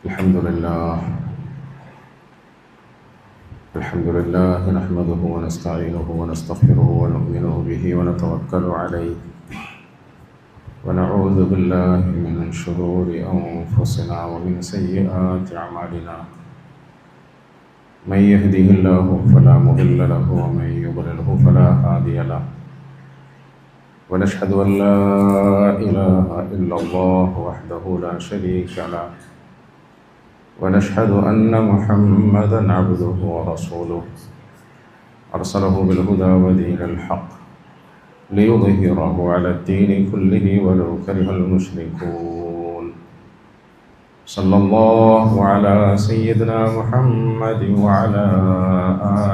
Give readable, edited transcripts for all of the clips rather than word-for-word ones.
الحمد لله نحمده ونستعينه ونستغفره ونؤمن به ونتوكل عليه ونعوذ بالله من شرور أنفسنا ومن سيئات أعمالنا من يهده الله فلا مضل له ومن يضلله فلا هادي له ونشهد أن لا إله إلا الله وحده لا شريك له ونشهد أن محمدًا عبده ورسوله أرسله بالهدى ودين الحق ليظهره على الدين كله ولو كره المشركون صلى الله على سيدنا محمد وعلى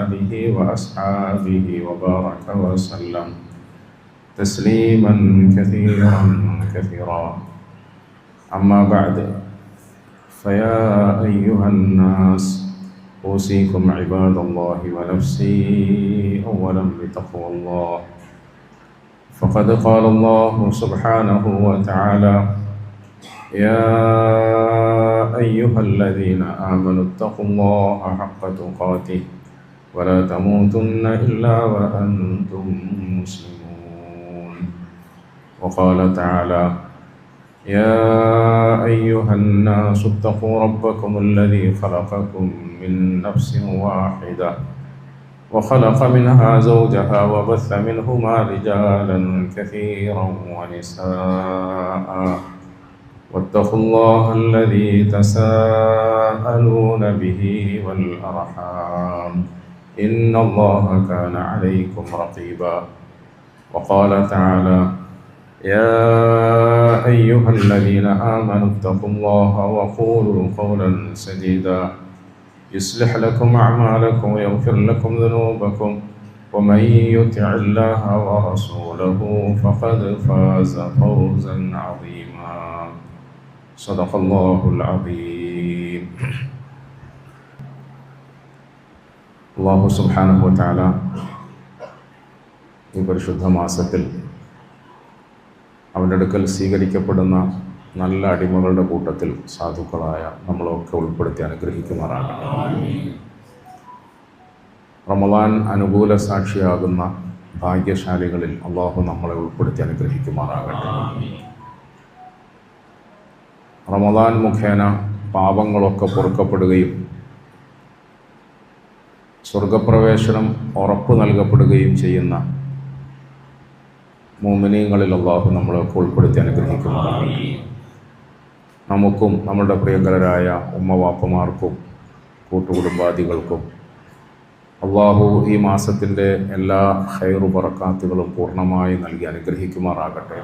آله وأصحابه وبارك وسلم تسليما كثيرا أما بعد فيا أيها الناس أوصيكم عباد الله ونفسي أولا بتقوى الله فقد قال الله سبحانه وتعالى يا أيها الذين آمنوا اتقوا الله حق تقاته ولا تموتن إلا وأنتم مسلمون وقال تعالى يا أيها الناس اتقوا ربكم الذي خلقكم من نفس واحدة وخلق منها زوجها وبث منهما رجالا كثيرا ونساء واتقوا الله الذي تساءلون به والأرحام إن الله كان عليكم رقيبا وقال تعالى يا أيها الذين آمنوا اتقوا الله وقولوا قولا سديدا يصلح لكم أعمالكم ويغفر لكم ذنوبكم ومن يطع الله ورسوله فقد فاز فوزا عظيما صدق الله العظيم. അല്ലാഹു സുബ്ഹാനഹു വ തആല ഈ പരിശുദ്ധ മാസത്തിൽ അവൻ്റെ അടുക്കൽ സ്വീകരിക്കപ്പെടുന്ന നല്ല അടിമകളുടെ കൂട്ടത്തിൽ സാധുക്കളായ നമ്മളൊക്കെ ഉൾപ്പെടുത്തി അനുഗ്രഹിക്കുമാറാകട്ടെ. റമളാൻ അനുകൂല സാക്ഷിയാകുന്ന ഭാഗ്യശാലികളിൽ അള്ളാഹു നമ്മളെ ഉൾപ്പെടുത്തി അനുഗ്രഹിക്കുമാറാകട്ടെ. റമളാൻ മുഖേന പാപങ്ങളൊക്കെ പൊറുക്കപ്പെടുകയും സ്വർഗപ്രവേശനം ഉറപ്പ് നൽകപ്പെടുകയും ചെയ്യുന്ന മുഅ്മിനീങ്ങളിൽ അല്ലാഹു നമ്മളൊക്കെ ഉൾപ്പെടുത്തി അനുഗ്രഹിക്കുമാറാകട്ടെ. നമുക്കും നമ്മുടെ പ്രിയങ്കരായ ഉമ്മവാപ്പമാർക്കും കൂട്ടുകുടുംബാദികൾക്കും അല്ലാഹു ഈ മാസത്തിൻ്റെ എല്ലാ ഖൈറു ബറക്കാത്തുകളും പൂർണ്ണമായി നൽകി അനുഗ്രഹിക്കുമാറാകട്ടെ.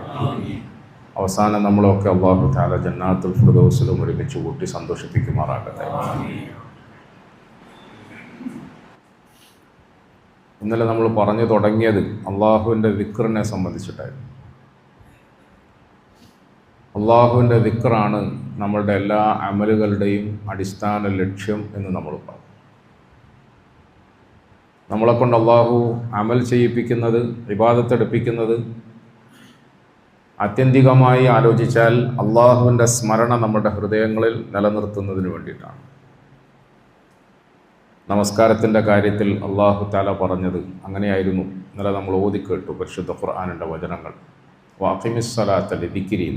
അവസാനം നമ്മളൊക്കെ അല്ലാഹു തആല ജന്നാത്തുൽ ഫിർദൗസിലും ഒരുമിച്ച് കൂട്ടി സന്തോഷിപ്പിക്കുമാറാകട്ടെ. ഇന്നലെ നമ്മൾ പറഞ്ഞു തുടങ്ങിയത് അള്ളാഹുവിൻ്റെ ദിക്റിനെ സംബന്ധിച്ചിട്ടായിരുന്നു. അള്ളാഹുവിൻ്റെ ദിക്റാണ് നമ്മളുടെ എല്ലാ അമലുകളുടെയും അടിസ്ഥാന ലക്ഷ്യം എന്ന് നമ്മൾ പറഞ്ഞു. നമ്മളെക്കൊണ്ട് അള്ളാഹു അമൽ ചെയ്യിപ്പിക്കുന്നത്, ഇബാദത്തെടുപ്പിക്കുന്നത് ആത്യന്തികമായി ആലോചിച്ചാൽ അള്ളാഹുവിൻ്റെ സ്മരണ നമ്മുടെ ഹൃദയങ്ങളിൽ നിലനിർത്തുന്നതിന് വേണ്ടിയിട്ടാണ്. നമസ്കാരത്തിൻ്റെ കാര്യത്തിൽ അല്ലാഹു തആല പറഞ്ഞത് അങ്ങനെയായിരുന്നു. ഇന്നലെ നമ്മൾ ഓതിക്കേട്ടു പരിശുദ്ധ ഖുർആനിൻ്റെ വചനങ്ങൾ. വഅഖിമിസ് സ്വലാത്ത ലിദിക്രി,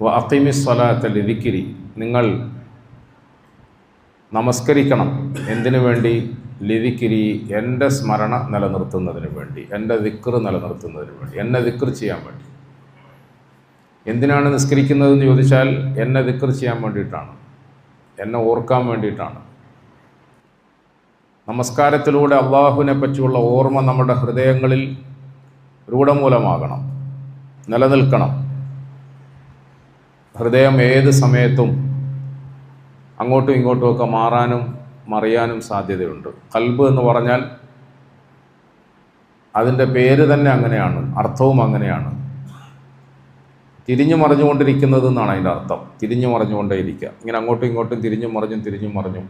വഅഖിമിസ് സ്വലാത്ത ലിദിക്രി, നിങ്ങൾ നമസ്കരിക്കണം. എന്തിനു വേണ്ടി? ലിദിക്രി, എൻ്റെ സ്മരണ നിലനിർത്തുന്നതിന് വേണ്ടി, എൻ്റെ ദിക്ർ നിലനിർത്തുന്നതിന് വേണ്ടി, എന്നെ ദിക്ർ ചെയ്യാൻ വേണ്ടി. എന്തിനാണ് നിസ്കരിക്കുന്നതെന്ന് ചോദിച്ചാൽ എന്നെ ദിക്ർ ചെയ്യാൻ വേണ്ടിയിട്ടാണ്, എന്നെ ഓർക്കാൻ വേണ്ടിയിട്ടാണ്. നമസ്കാരത്തിലൂടെ അള്ളാഹുവിനെ പറ്റിയുള്ള ഓർമ്മ നമ്മുടെ ഹൃദയങ്ങളിൽ രൂഢമൂലമാകണം, നിലനിൽക്കണം. ഹൃദയം ഏത് സമയത്തും അങ്ങോട്ടും ഇങ്ങോട്ടുമൊക്കെ മാറാനും മറിയാനും സാധ്യതയുണ്ട്. ഖൽബ് എന്ന് പറഞ്ഞാൽ അതിൻ്റെ പേര് തന്നെ അങ്ങനെയാണ്, അർത്ഥവും അങ്ങനെയാണ്. തിരിഞ്ഞു മറിഞ്ഞുകൊണ്ടിരിക്കുന്നത് എന്നാണ് അതിൻ്റെ അർത്ഥം. തിരിഞ്ഞു മറിഞ്ഞുകൊണ്ടേയിരിക്കുക, ഇങ്ങനെ അങ്ങോട്ടും ഇങ്ങോട്ടും തിരിഞ്ഞും മറിഞ്ഞും.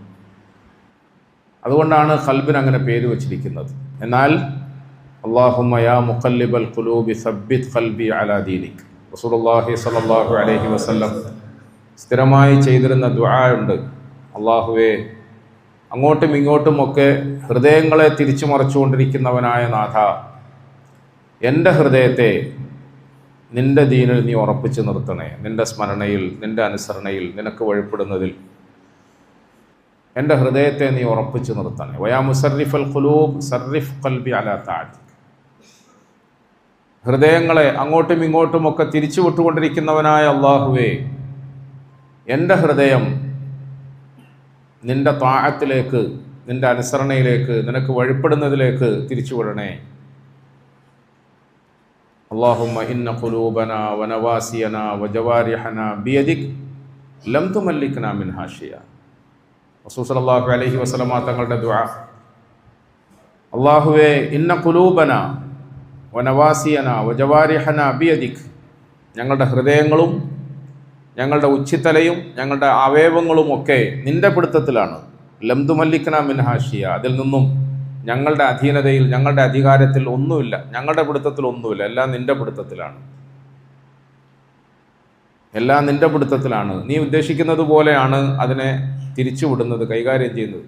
അതുകൊണ്ടാണ് ഖൽബിന് അങ്ങനെ പേര് വച്ചിരിക്കുന്നത്. എന്നാൽ അല്ലാഹുമ്മ യാ മുഖല്ലിബൽ ഖുലൂബി സബ്ബിത് ഖൽബി അലാ ദീനിക്, റസൂലുള്ളാഹി സ്വല്ലല്ലാഹു അലൈഹി വസല്ലം സ്ഥിരമായി ചെയ്തിരുന്ന ദുആ ഉണ്ട്. അല്ലാഹുവേ, അങ്ങോട്ടും ഇങ്ങോട്ടുമൊക്കെ ഹൃദയങ്ങളെ തിരിച്ചു മറിച്ചുകൊണ്ടിരിക്കുന്നവനായ നാഥ, എൻ്റെ ഹൃദയത്തെ നിൻ്റെ ദീനിൽ നീ ഉറപ്പിച്ചു നിർത്തണേ. നിൻ്റെ സ്മരണയിൽ, നിൻ്റെ അനുസരണയിൽ, നിനക്ക് വഴിപ്പെടുന്നതിൽ എൻ്റെ ഹൃദയത്തെ നീ ഉറപ്പിച്ചു നിർത്തണേ. വയാ മുസർരിഫൽ ഖുലൂബ് സർരിഫ് ഖൽബി അലാ തഅതിക്. ഹൃദയങ്ങളെ അങ്ങോട്ടും ഇങ്ങോട്ടുമൊക്കെ തിരിച്ചു വിട്ടുകൊണ്ടിരിക്കുന്നവനായ അല്ലാഹുവേ, എൻ്റെ ഹൃദയം നിൻ്റെ ത്വാഅത്തിലേക്ക്, നിൻ്റെ അനുസരണയിലേക്ക്, നിനക്ക് വഴിപ്പെടുന്നതിലേക്ക് തിരിച്ചുവിടണേ. അല്ലാഹുമ്മ ഇന്ന ഖുലൂബനാ വനവാസിയനാ വജവാരിഹനാ ബിയദിക് ലം തുമല്ലിക്നാ മിൻഹാ ശൈഅ. റസൂൽ സല്ലല്ലാഹു അലൈഹി വസല്ലമ തങ്ങളുടെ ദുആ, അല്ലാഹുവേ, ഇന്ന ഖുലൂബനാ വനവാസിയനാ വജവാരിഹനാ ബിയദിക്, ഞങ്ങളുടെ ഹൃദയങ്ങളും ഞങ്ങളുടെ ഉച്ചിത്തലയും ഞങ്ങളുടെ അവയവങ്ങളുമൊക്കെ നിൻ്റെ പിടുത്തത്തിലാണ്. ലം തുമല്ലിക്നാ മിൻഹാ ശൈഅ, അതിൽ നിന്നും ഞങ്ങളുടെ അധീനതയിൽ, ഞങ്ങളുടെ അധികാരത്തിൽ ഒന്നുമില്ല, ഞങ്ങളുടെ പിടുത്തത്തിൽ ഒന്നുമില്ല, എല്ലാം നിൻ്റെ പിടുത്തത്തിലാണ്. എല്ലാം നിൻ്റെ പിടുത്തത്തിലാണ്. നീ ഉദ്ദേശിക്കുന്നത് പോലെയാണ് അതിനെ തിരിച്ചുവിടുന്നത്, കൈകാര്യം ചെയ്യുന്നത്.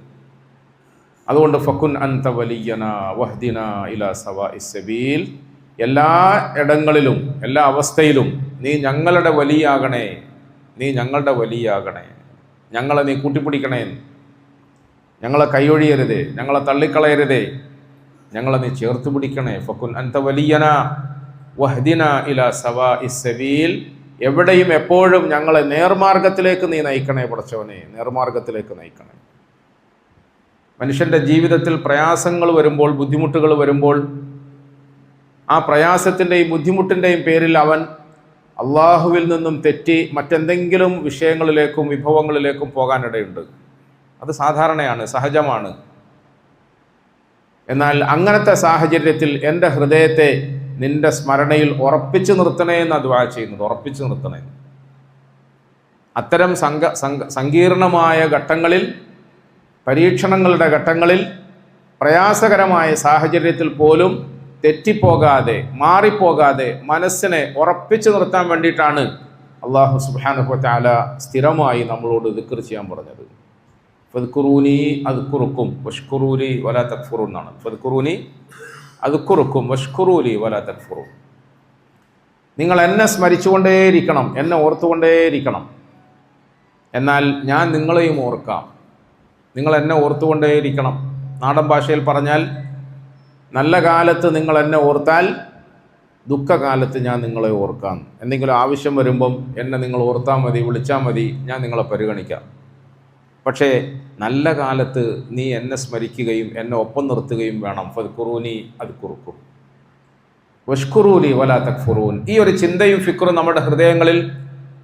അതുകൊണ്ട് ഫക്കുൻ അൻത വലിയനാ വഹ്ദിനാ ഇലാ സവാഇസ് സബീൽ, എല്ലാ ഇടങ്ങളിലും എല്ലാ അവസ്ഥയിലും നീ ഞങ്ങളുടെ വലിയാകണേ, നീ ഞങ്ങളുടെ വലിയാകണേ, ഞങ്ങളെ നീ കൂട്ടിപ്പിടിക്കണേ, ഞങ്ങളെ കൈയൊഴിയരുതേ, ഞങ്ങളെ തള്ളിക്കളയരുതേ, ഞങ്ങളെ നീ ചേർത്ത് പിടിക്കണേ. ഫക്കുൻ അൻത വലിയനാ വഹ്ദിനാ ഇലാ സവാഇസ് സബീൽ, എവിടെയും എപ്പോഴും ഞങ്ങളെ നേർമാർഗത്തിലേക്ക് നീ നയിക്കണേ പടച്ചവനെ, നേർമാർഗത്തിലേക്ക് നയിക്കണേ. മനുഷ്യൻ്റെ ജീവിതത്തിൽ പ്രയാസങ്ങൾ വരുമ്പോൾ, ബുദ്ധിമുട്ടുകൾ വരുമ്പോൾ, ആ പ്രയാസത്തിൻ്റെയും ബുദ്ധിമുട്ടിൻ്റെയും പേരിൽ അവൻ അള്ളാഹുവിൽ നിന്നും തെറ്റി മറ്റെന്തെങ്കിലും വിഷയങ്ങളിലേക്കും വിഭവങ്ങളിലേക്കും പോകാനിടയുണ്ട്. അത് സാധാരണയാണ്, സഹജമാണ്. എന്നാൽ അങ്ങനത്തെ സാഹചര്യത്തിൽ എൻ്റെ ഹൃദയത്തെ നിൻ്റെ സ്മരണയിൽ ഉറപ്പിച്ചു നിർത്തണേ എന്ന് ദുആ ചെയ്യുന്നത്, ഉറപ്പിച്ചു നിർത്തണേ. അത്തരം സങ്കീർണമായ ഘട്ടങ്ങളിൽ, പരീക്ഷണങ്ങളുടെ ഘട്ടങ്ങളിൽ, പ്രയാസകരമായ സാഹചര്യത്തിൽ പോലും തെറ്റിപ്പോകാതെ, മാറിപ്പോകാതെ മനസ്സിനെ ഉറപ്പിച്ചു നിർത്താൻ വേണ്ടിയിട്ടാണ് അല്ലാഹു സുബ്ഹാനഹു വ തആല സ്ഥിരമായി നമ്മളോട് ദിക്ർ ചെയ്യാൻ പറഞ്ഞത്. ഫദ്കുറൂനി അദ്കുറുക്കും വഷ്കുറൂലി വലാ തക്ഫുറൂൻ എന്നാണ്. ഫദ്കുറൂനി അദ്കുറുക്കും വഷ്കുറൂലി വലാ തക്ഫുറൂൻ. നിങ്ങൾ എന്നെ സ്മരിച്ചുകൊണ്ടേയിരിക്കണം, എന്നെ ഓർത്തുകൊണ്ടേയിരിക്കണം, എന്നാൽ ഞാൻ നിങ്ങളെയും ഓർക്കാം. നിങ്ങൾ എന്നെ ഓർത്തുകൊണ്ടേയിരിക്കണം. നാടൻ ഭാഷയിൽ പറഞ്ഞാൽ, നല്ല കാലത്ത് നിങ്ങൾ എന്നെ ഓർത്താൽ ദുഃഖകാലത്ത് ഞാൻ നിങ്ങളെ ഓർക്കാം. എന്തെങ്കിലും ആവശ്യം വരുമ്പം എന്നെ നിങ്ങൾ ഓർത്താൽ മതി, വിളിച്ചാൽ മതി, ഞാൻ നിങ്ങളെ പരിഗണിക്കാം. പക്ഷേ നല്ല കാലത്ത് നീ എന്നെ സ്മരിക്കുകയും എന്നെ ഒപ്പം നിർത്തുകയും വേണം. ഫദ്കുറൂനി അദ്കുറുക്കും വഷ്കുറൂലി വലാ തക്ഫുറൂൻ. ഈ ഒരു ചിന്തയും ഫിക്റും നമ്മുടെ ഹൃദയങ്ങളിൽ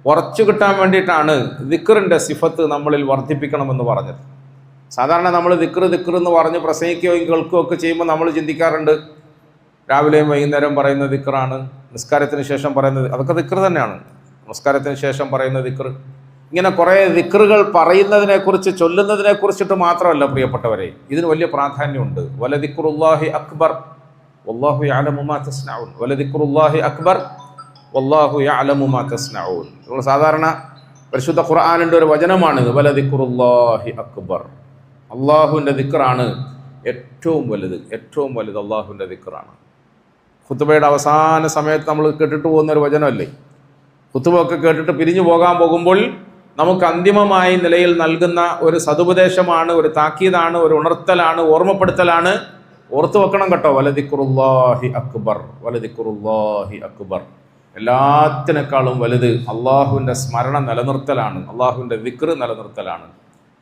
ഉറച്ചു കിട്ടാൻ വേണ്ടിയിട്ടാണ് ദിക്റിൻ്റെ സിഫത്ത് നമ്മളിൽ വർദ്ധിപ്പിക്കണമെന്ന് പറഞ്ഞത്. സാധാരണ നമ്മൾ ദിക്ർ എന്ന് പറഞ്ഞ് പ്രസംഗിക്കുകയും കേൾക്കുകയോ ഒക്കെ ചെയ്യുമ്പോൾ നമ്മൾ ചിന്തിക്കാറുണ്ട്, രാവിലെയും വൈകുന്നേരം പറയുന്ന ദിക്റാണ്, നിസ്കാരത്തിന് ശേഷം പറയുന്നത്, അതൊക്കെ ദിക്ർ തന്നെയാണ്. നമസ്കാരത്തിന് ശേഷം പറയുന്ന ദിക്ർ, ഇങ്ങനെ കുറേ ദിക്റുകൾ പറയുന്നതിനെക്കുറിച്ച്, ചൊല്ലുന്നതിനെക്കുറിച്ചിട്ട് മാത്രമല്ല പ്രിയപ്പെട്ടവരെ, ഇതിന് വലിയ പ്രാധാന്യമുണ്ട്. വലദിക്റുല്ലാഹി അക്ബർ വല്ലാഹു യഅലമു മാ തസ്നഊൻ, വലദിക്റുല്ലാഹി അക്ബർ വല്ലാഹു യഅലമു മാ തസ്നഊൻ. നമ്മൾ സാധാരണ പരിശുദ്ധ ഖുർആനിൻ്റെ ഒരു വചനമാണ് വലദിക്റുല്ലാഹി അക്ബർ. അള്ളാഹുവിൻ്റെ ദിക്റാണ് ഏറ്റവും വലുത്, ഏറ്റവും വലുത് അള്ളാഹുവിൻ്റെ ദിക്റാണ്. ഖുതുബയുടെ അവസാന സമയത്ത് നമ്മൾ കേട്ടിട്ട് പോകുന്ന ഒരു വചനമല്ലേ, ഖുതുബൊക്കെ കേട്ടിട്ട് പിരിഞ്ഞു പോകാൻ പോകുമ്പോൾ നമുക്ക് അന്തിമമായി നിലയിൽ നൽകുന്ന ഒരു സതുപദേശമാണ്, ഒരു താക്കീതാണ്, ഒരു ഉണർത്തലാണ്, ഓർമ്മപ്പെടുത്തലാണ്. ഓർത്തു വെക്കണം കേട്ടോ, വലദിക്റുല്ലാഹി അക്ബർ, വലദിക്റുല്ലാഹി അക്ബർ. എല്ലാത്തിനേക്കാളും വലുത് അള്ളാഹുവിൻ്റെ സ്മരണ നിലനിർത്തലാണ്, അള്ളാഹുവിൻ്റെ ദിക്ർ നിലനിർത്തലാണ്.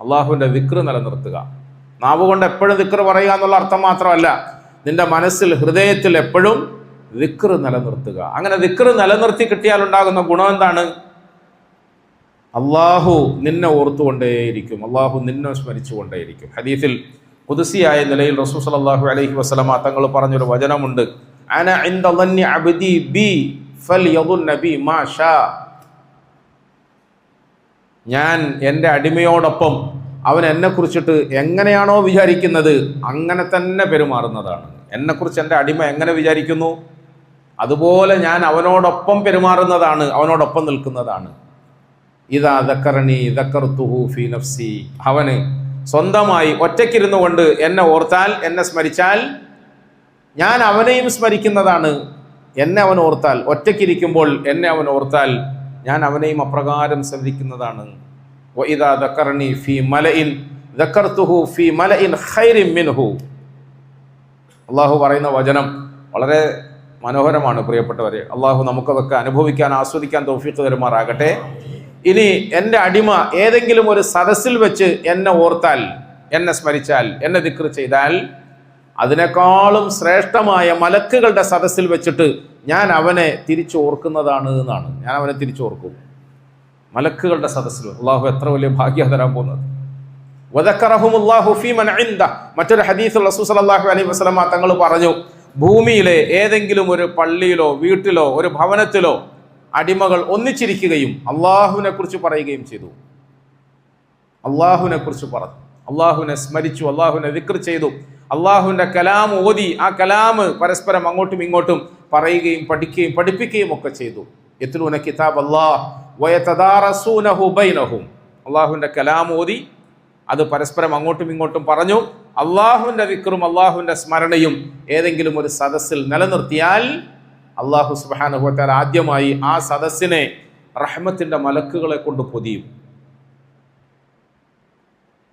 അള്ളാഹുവിൻ്റെ ദിക്ർ നിലനിർത്തുക. നാവ് കൊണ്ട് എപ്പോഴും ദിക്ർ പറയുക എന്നുള്ള അർത്ഥം മാത്രമല്ല, നിന്റെ മനസ്സിൽ, ഹൃദയത്തിൽ എപ്പോഴും ദിക്ർ നിലനിർത്തുക. അങ്ങനെ ദിക്ർ നിലനിർത്തി കിട്ടിയാൽ ഉണ്ടാകുന്ന ഗുണം എന്താണ്? അള്ളാഹു നിന്നെ ഓർത്തുകൊണ്ടേയിരിക്കും, അള്ളാഹു നിന്നെ സ്മരിച്ചുകൊണ്ടേയിരിക്കും. ഹദീസിൽ ഖുദ്സിയായ നിലയിൽ റസൂൽ സല്ലല്ലാഹു അലൈഹി വസല്ലമ തങ്ങൾ പറഞ്ഞൊരു വചനമുണ്ട്, അന ഇൻദ ളന്നി അബ്ദി ബി ഫൽയദുന്ന ബി മാ ഷാ. ഞാൻ എൻ്റെ അടിമയോടൊപ്പം അവൻ എന്നെക്കുറിച്ചിട്ട് എങ്ങനെയാണോ വിചാരിക്കുന്നത് അങ്ങനെ തന്നെ പെരുമാറുന്നതാണ്. എന്നെക്കുറിച്ച് എൻ്റെ അടിമ എങ്ങനെ വിചാരിക്കുന്നു, അതുപോലെ ഞാൻ അവനോടൊപ്പം പെരുമാറുന്നതാണ്, അവനോടൊപ്പം നിൽക്കുന്നതാണ്. ഇദാ ദക്കറനി ദക്കർതുഹു ഫീ നഫ്സി, അവന് സ്വന്തമായി ഒറ്റയ്ക്കിരുന്നു കൊണ്ട് എന്നെ ഓർത്താൽ, എന്നെ സ്മരിച്ചാൽ ഞാൻ അവനെയും സ്മരിക്കുന്നതാണ്. എന്നെ അവൻ ഓർത്താൽ, ഒറ്റയ്ക്കിരിക്കുമ്പോൾ എന്നെ അവൻ ഓർത്താൽ ഞാൻ അവനെയും അപ്രകാരം സ്മരിക്കുന്നതാണ്. വഇദാ ദക്കറനി ഫീ മലഇൻ ദക്കർതുഹു ഫീ മലഇൻ ഖൈറിൻ മിൻഹു. അല്ലാഹു പറയുന്ന വചനം വളരെ മനോഹരമാണ് പ്രിയപ്പെട്ടവരെ. അള്ളാഹു നമുക്കതൊക്കെ അനുഭവിക്കാൻ, ആസ്വദിക്കാൻ തൗഫീഖ് തരുമാറാകട്ടെ. ഇനി എൻ്റെ അടിമ ഏതെങ്കിലും ഒരു സദസ്സിൽ വെച്ച് എന്നെ ഓർത്താൽ, എന്നെ സ്മരിച്ചാൽ, എന്നെ ദിക്ർ ചെയ്താൽ അതിനേക്കാളും ശ്രേഷ്ഠമായ മലക്കുകളുടെ സദസ്സിൽ വെച്ചിട്ട് ഞാൻ അവനെ തിരിച്ചു ഓർക്കുന്നതാണ് എന്നാണ്. ഞാൻ അവനെ തിരിച്ചോർക്കും മലക്കുകളുടെ സദസ്സിൽ. അള്ളാഹു എത്ര വലിയ ഭാഗ്യം തരാൻ പോകുന്നത്. വദക്കറഹുമുല്ലാഹു ഫീ മൻ ഇൻദ. മറ്റൊരു ഹദീസിൽ റസൂൽ സല്ലല്ലാഹു അലൈഹി വസല്ലം തങ്ങൾ പറഞ്ഞു, ഭൂമിയിലെ ഏതെങ്കിലും ഒരു പള്ളിയിലോ വീട്ടിലോ ഒരു ഭവനത്തിലോ അടിമകൾ ഒന്നിച്ചിരിക്കുകയും അള്ളാഹുവിനെ കുറിച്ച് പറയുകയും ചെയ്തു. അള്ളാഹുവിനെ കുറിച്ച് പറഞ്ഞു, അള്ളാഹുവിനെ സ്മരിച്ചു, അള്ളാഹുവിനെ ദിക്ർ ചെയ്തു, അള്ളാഹുവിൻ്റെ കലാം ഓതി ആ കലാം പരസ്പരം അങ്ങോട്ടും ഇങ്ങോട്ടും പറയുകയും പഠിക്കുകയും പഠിപ്പിക്കുകയും ഒക്കെ ചെയ്തു. യത്ലൂന കിതാബ് അല്ലാഹ് വയതദാറസൂനഹു ബൈനഹും. അള്ളാഹുവിൻ്റെ കലാം ഓതി അത് പരസ്പരം അങ്ങോട്ടും ഇങ്ങോട്ടും പറഞ്ഞു. അള്ളാഹുവിൻ്റെ ദിക്റും അള്ളാഹുവിൻ്റെ സ്മരണയും ഏതെങ്കിലും ഒരു സദസ്സിൽ നിലനിർത്തിയാൽ അള്ളാഹു സുബ്ഹാനഹു വ തആല ആദ്യമായി ആ സദസ്സിനെ റഹ്മത്തിൻ്റെ മലക്കുകളെ കൊണ്ട് പൊതിയും.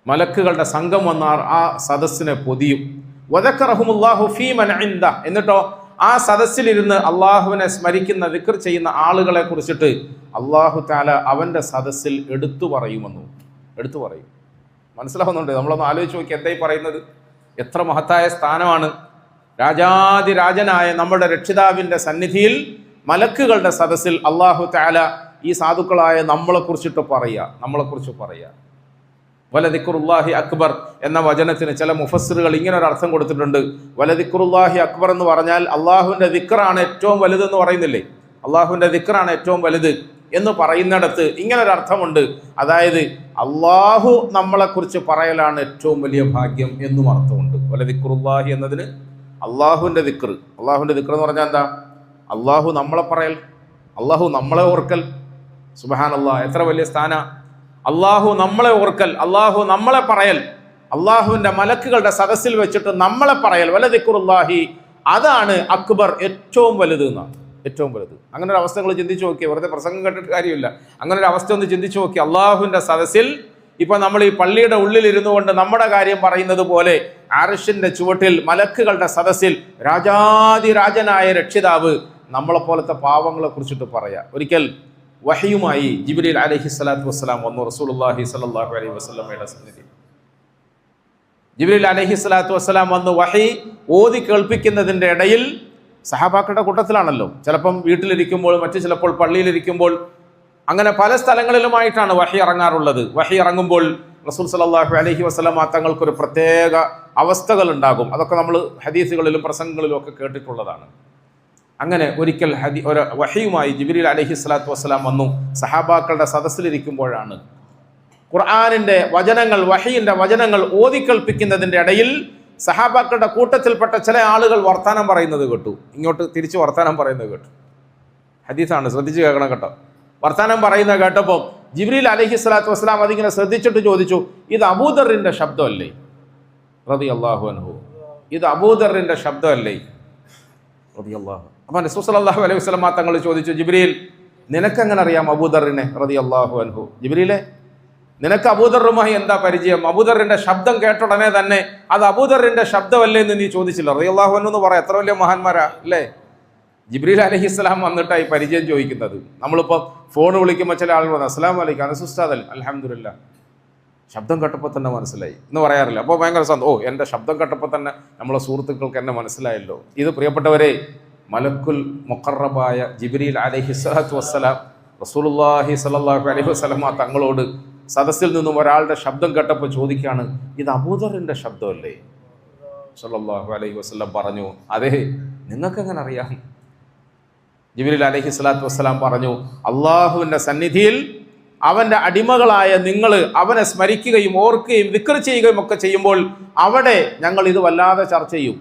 മലക്കുകളുടെ സംഘം വന്നാൽ ആ സദസ്സിനെ പൊതിയും. വദക്കറഹുമുല്ലാഹു ഫീ മൻ ഇൻദ. എന്നിട്ടോ ആ സദസ്സിലിരുന്ന് അള്ളാഹുവിനെ സ്മരിക്കുന്ന ദിക്ർ ചെയ്യുന്ന ആളുകളെ കുറിച്ചിട്ട് അള്ളാഹു തആല അവൻ്റെ സദസ്സിൽ എടുത്തു പറയുമെന്നു. എടുത്തു പറയും. മനസ്സിലാവുന്നുണ്ട്? നമ്മളൊന്ന് ആലോചിച്ച് നോക്കി, എന്തായി പറയുന്നത്? എത്ര മഹത്തായ സ്ഥാനമാണ്. രാജാതിരാജനായ നമ്മുടെ രക്ഷിതാവിൻ്റെ സന്നിധിയിൽ മലക്കുകളുടെ സദസ്സിൽ അള്ളാഹു തആല ഈ സാധുക്കളായ നമ്മളെക്കുറിച്ചിട്ട് പറയുക. വലദിക്റുല്ലാഹി അക്ബർ എന്ന വചനത്തിന് ചില മുഫസ്സിറുകൾ ഇങ്ങനെ ഒരു അർത്ഥം കൊടുത്തിട്ടുണ്ട്. വലദിക്റുല്ലാഹി അക്ബർ എന്ന് പറഞ്ഞാൽ അള്ളാഹുവിൻ്റെ ദിക്റാണ് ഏറ്റവും വലുതെന്ന് പറയുന്നില്ലേ? അള്ളാഹുവിൻ്റെ ദിക്റാണ് ഏറ്റവും വലുത് എന്ന് പറയുന്നിടത്ത് ഇങ്ങനൊരു അർത്ഥമുണ്ട്. അതായത് അള്ളാഹു നമ്മളെക്കുറിച്ച് പറയലാണ് ഏറ്റവും വലിയ ഭാഗ്യം എന്നും അർത്ഥമുണ്ട്. വലദിക്റുല്ലാഹി എന്നതിന് അള്ളാഹുവിൻ്റെ ദിക്ർ. അള്ളാഹുവിൻ്റെ ദിക്ർ എന്ന് പറഞ്ഞാൽ എന്താ? അള്ളാഹു നമ്മളെ പറയൽ, അള്ളാഹു നമ്മളെ ഓർക്കൽ. സുബ്ഹാനല്ലാഹ്, എത്ര വലിയ സ്ഥാന! അള്ളാഹു നമ്മളെ ഓർക്കൽ, അള്ളാഹു നമ്മളെ പറയൽ, അള്ളാഹുവിൻ്റെ മലക്കുകളുടെ സദസ്സിൽ വെച്ചിട്ട് നമ്മളെ പറയൽ. വലദിക്റുല്ലാഹി, അതാണ് അക്ബർ, ഏറ്റവും വലുത് എന്നാണ്. ഏറ്റവും വലുത്. അങ്ങനെ ഒരു അവസ്ഥ നിങ്ങൾ ചിന്തിച്ചു നോക്കിയാൽ, വെറുതെ പ്രസംഗം കേട്ടിട്ട് കാര്യമില്ല. അങ്ങനെ ഒരു അവസ്ഥ ഒന്ന് ചിന്തിച്ചു നോക്കി. അള്ളാഹുവിൻ്റെ സദസ്സിൽ ഇപ്പൊ നമ്മൾ ഈ പള്ളിയുടെ ഉള്ളിലിരുന്നു കൊണ്ട് നമ്മുടെ കാര്യം പറയുന്നത് പോലെ അർശിന്റെ ചുവട്ടിൽ മലക്കുകളുടെ സദസ്സിൽ രാജാതിരാജനായ രക്ഷിതാവ് നമ്മളെപ്പോലത്തെ പാവങ്ങളെ കുറിച്ചിട്ട് പറയാ. ഒരിക്കൽ വഹയുമായി ജിബ്രീൽ അലൈഹിസ്സലാത്തു വസ്സലാം വന്നു റസൂലുള്ളാഹി സ്വല്ലല്ലാഹു അലൈഹി വസല്ലമയുടെ സന്നിധി. ജിബ്രീൽ അലൈഹിസ്സലാത്തു വസ്സലാം വന്ന് വഹി ഓതി കേൾപ്പിക്കുന്നതിൻ്റെ ഇടയിൽ സഹാബാക്കളുടെ കൂട്ടത്തിലാണല്ലോ, ചിലപ്പം വീട്ടിലിരിക്കുമ്പോൾ, മറ്റു ചിലപ്പോൾ പള്ളിയിലിരിക്കുമ്പോൾ, അങ്ങനെ പല സ്ഥലങ്ങളിലുമായിട്ടാണ് വഹി ഇറങ്ങാറുള്ളത്. വഹി ഇറങ്ങുമ്പോൾ റസൂൽ സല്ലല്ലാഹു അലൈഹി വസല്ലം തങ്ങൾക്കൊരു പ്രത്യേക അവസ്ഥകൾ ഉണ്ടാകും. അതൊക്കെ നമ്മൾ ഹദീസുകളിലും പ്രസംഗങ്ങളിലും ഒക്കെ കേട്ടിട്ടുള്ളതാണ്. അങ്ങനെ ഒരിക്കൽ ഒരു വഹിയുമായി ജിബ്രീൽ അലൈഹിസ്സലാത്തു വസ്സലാം വന്നു. സഹാബാക്കളുടെ സദസ്സിലിരിക്കുമ്പോഴാണ് ഖുർആനിൻ്റെ വചനങ്ങൾ, വഹിയിൻ്റെ വചനങ്ങൾ ഓതിക്കൽപ്പിക്കുന്നതിൻ്റെ ഇടയിൽ സഹാബാക്കളുടെ കൂട്ടത്തിൽപ്പെട്ട ചില ആളുകൾ വർത്താനം പറയുന്നത് കേട്ടു. ഇങ്ങോട്ട് തിരിച്ച് വർത്താനം പറയുന്നത് കേട്ടു. ഹദീസാണ്, ശ്രദ്ധിച്ച് കേൾക്കണം കേട്ടോ. വർത്താനം പറയുന്നത് കേട്ടപ്പോൾ ജിബ്രീൽ അലൈഹിസ്സലാത്തു വസ്സലാം അതിങ്ങനെ ശ്രദ്ധിച്ചിട്ട് ചോദിച്ചു, ഇത് അബൂദറിൻ്റെ ശബ്ദമല്ലേ? റളിയല്ലാഹു അൻഹു, ഇത് അബൂദറിൻ്റെ ശബ്ദമല്ലേ? റളിയല്ലാഹു. അപ്പോൾ റസൂൽ സല്ലല്ലാഹു അലൈഹി വസല്ലം തങ്ങൾ ചോദിച്ചു, ജിബ്രീൽ നിനക്കെങ്ങനെ അറിയാം അബൂദറിനെ? റളിയല്ലാഹു അൻഹു, ജിബ്രീലെ നിനക്ക് അബൂദറുമായി എന്താ പരിചയം? അബൂദറിന്റെ ശബ്ദം കേട്ടുടനെ തന്നെ അത് അബൂദറിന്റെ ശബ്ദമല്ലേ എന്ന് നീ ചോദിച്ചില്ല? റളിയല്ലാഹു അൻഹു എന്ന് പറയാം. എത്ര വലിയ മഹാന്മാരാ അല്ലേ? ജിബ്രീൽ അലൈഹിസ്സലാം വന്നിട്ടായി പരിചയം ചോദിക്കുന്നത്. നമ്മളിപ്പോൾ ഫോൺ വിളിക്കുമ്പോൾ ചില ആളുകൾ പറഞ്ഞു, അസ്സലാമു അലൈക്കും, അനസ് ഉസ്താദ് അല്ലേ? അൽഹംദുലില്ലാ, ശബ്ദം കേട്ടപ്പോൾ തന്നെ മനസ്സിലായി എന്ന് പറയാറില്ല. അപ്പോൾ ഭയങ്കര സന്തോഷം, എൻ്റെ ശബ്ദം കേട്ടപ്പോൾ തന്നെ നമ്മളെ സുഹൃത്തുക്കൾക്ക് എന്നെ മനസ്സിലായല്ലോ. ഇത് പ്രിയപ്പെട്ടവരെ, മലക്കുൽ മുഖറബായ ജിബ്രീൽ അലൈഹിസ്സലാത്തു വസ്സലാം റസൂലുള്ളാഹി സ്വല്ലല്ലാഹു അലൈഹി വസല്ലം തങ്ങളോട് സദസ്സിൽ നിന്നും ഒരാളുടെ ശബ്ദം കേട്ടപ്പോൾ ചോദിക്കുകയാണ്, ഇത് അബൂദറിന്റെ ശബ്ദമല്ലേ? സല്ലല്ലാഹു അലൈഹി വസല്ലം പറഞ്ഞു, അതെ, നിങ്ങൾക്കെങ്ങനെ അറിയാം? ജിബ്രീൽ അലൈഹിസ്സലാത്തു വസ്സലാം പറഞ്ഞു, അള്ളാഹുവിൻ്റെ സന്നിധിയിൽ അവൻ്റെ അടിമകളായ നിങ്ങൾ അവനെ സ്മരിക്കുകയും ഓർക്കുകയും ദിക്ർ ചെയ്യുകയും ഒക്കെ ചെയ്യുമ്പോൾ അവിടെ ഞങ്ങൾ ഇത് വല്ലാതെ ചർച്ച ചെയ്യും.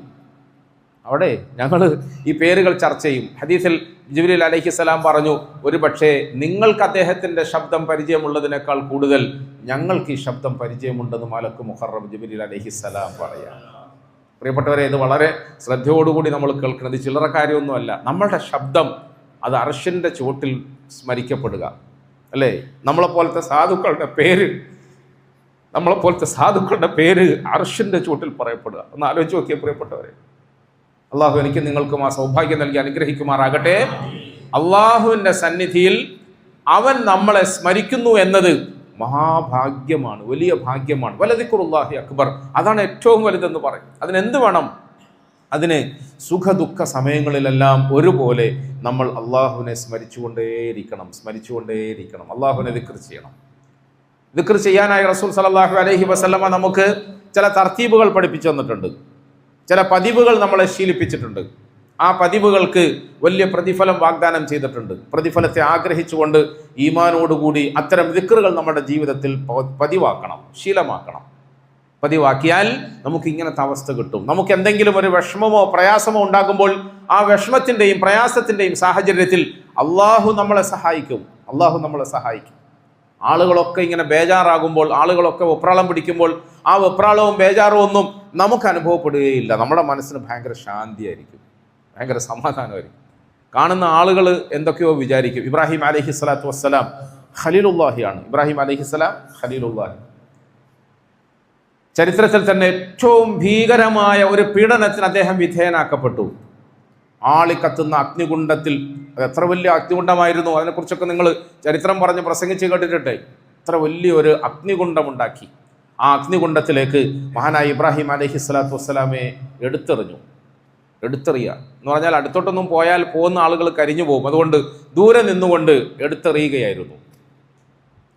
അവിടെ ഞങ്ങൾ ഈ പേരുകൾ ചർച്ച ചെയ്യും. ഹദീസിൽ ജിബ്രീൽ അലൈഹിസ്സലാം പറഞ്ഞു, ഒരു പക്ഷേ നിങ്ങൾക്ക് അദ്ദേഹത്തിൻ്റെ ശബ്ദം പരിചയമുള്ളതിനേക്കാൾ കൂടുതൽ ഞങ്ങൾക്ക് ഈ ശബ്ദം പരിചയമുണ്ടെന്ന് മലക്ക് മുഖറബ് ജിബ്രീൽ അലൈഹിസ്സലാം പറയാം. പ്രിയപ്പെട്ടവരെ, ഇത് വളരെ ശ്രദ്ധയോടുകൂടി നമ്മൾ കേൾക്കുന്നത് ചില്ലറ കാര്യമൊന്നുമല്ല. നമ്മളുടെ ശബ്ദം അത് അർശിൻ്റെ ചുവട്ടിൽ സ്മരിക്കപ്പെടുക, അല്ലേ? നമ്മളെപ്പോലത്തെ സാധുക്കളുടെ പേര് അർശിൻ്റെ ചുവട്ടിൽ പറയപ്പെടുക. ഒന്ന് ആലോചിച്ച് നോക്കിയ പ്രിയപ്പെട്ടവരെ. അള്ളാഹു എനിക്ക് നിങ്ങൾക്കും ആ സൗഭാഗ്യം നൽകി അനുഗ്രഹിക്കുമാറാകട്ടെ. അള്ളാഹുവിൻ്റെ സന്നിധിയിൽ അവൻ നമ്മളെ സ്മരിക്കുന്നു എന്നത് മഹാഭാഗ്യമാണ്, വലിയ ഭാഗ്യമാണ്. വലദിക്റുല്ലാഹി അക്ബർ, അതാണ് ഏറ്റവും വലുതെന്ന് പറയും. അതിനെന്ത് വേണം? അതിന് സുഖ ദുഃഖ സമയങ്ങളിലെല്ലാം ഒരുപോലെ നമ്മൾ അള്ളാഹുവിനെ സ്മരിച്ചുകൊണ്ടേയിരിക്കണം. അള്ളാഹുവിനെ ദിക്ർ ചെയ്യണം. ദിക്ർ ചെയ്യാനായി റസൂൽ സല്ലല്ലാഹു അലൈഹി വസല്ലമ നമുക്ക് ചില തർത്തീബുകൾ പഠിപ്പിച്ചു തന്നിട്ടുണ്ട്, ചില പതിവുകൾ നമ്മളെ ശീലിപ്പിച്ചിട്ടുണ്ട്. ആ പതിവുകൾക്ക് വലിയ പ്രതിഫലം വാഗ്ദാനം ചെയ്തിട്ടുണ്ട്. പ്രതിഫലത്തെ ആഗ്രഹിച്ചുകൊണ്ട് ഈമാനോടുകൂടി അത്തരം ദിക്റുകൾ നമ്മുടെ ജീവിതത്തിൽ പതിവാക്കണം, ശീലമാക്കണം. പതിവാക്കിയാൽ നമുക്ക് ഇങ്ങനത്തെ അവസ്ഥ കിട്ടും. നമുക്ക് എന്തെങ്കിലും ഒരു വിഷമമോ പ്രയാസമോ ഉണ്ടാകുമ്പോൾ ആ വിഷമത്തിൻ്റെയും പ്രയാസത്തിൻ്റെയും സാഹചര്യത്തിൽ അള്ളാഹു നമ്മളെ സഹായിക്കും. ആളുകളൊക്കെ ഇങ്ങനെ ബേജാറാകുമ്പോൾ, ആളുകളൊക്കെ വെപ്രാളം പിടിക്കുമ്പോൾ ആ വെപ്രാളവും ബേജാറും ഒന്നും നമുക്ക് അനുഭവപ്പെടുകയില്ല. നമ്മുടെ മനസ്സിന് ഭയങ്കര ശാന്തിയായിരിക്കും, ഭയങ്കര സമാധാനമായിരിക്കും. കാണുന്ന ആളുകൾ എന്തൊക്കെയോ വിചാരിക്കും. ഇബ്രാഹിം അലൈഹിസ്സലാത്തു വസ്സലാം ഖലീലുല്ലാഹിയാണ്. ഇബ്രാഹിം അലൈഹിസ്സലാം ഖലീലുല്ലാഹി. ചരിത്രത്തിൽ തന്നെ ഏറ്റവും ഭീകരമായ ഒരു പീഡനത്തിന് അദ്ദേഹം വിധേയനാക്കപ്പെട്ടു. ആളിക്കത്തുന്ന അഗ്നികുണ്ഡത്തിൽ. അത് എത്ര വലിയ അഗ്നികുണ്ഡമായിരുന്നു, അതിനെക്കുറിച്ചൊക്കെ നിങ്ങൾ ചരിത്രം പറഞ്ഞ് പ്രസംഗിച്ച് കേട്ടിട്ടെ. എത്ര വലിയൊരു അഗ്നികുണ്ഡമുണ്ടാക്കി. ആ അഗ്നികുണ്ഡത്തിലേക്ക് മഹാനായ ഇബ്രാഹിം അലൈഹിസ്സലാത്തു വസ്സലാമെ എടുത്തെറിയുക എന്ന് പറഞ്ഞാൽ അടുത്തോട്ടൊന്നും പോയാൽ പോകുന്ന ആളുകൾ കരിഞ്ഞു പോകും. അതുകൊണ്ട് ദൂരെ നിന്നുകൊണ്ട് എടുത്തെറിയുകയായിരുന്നു.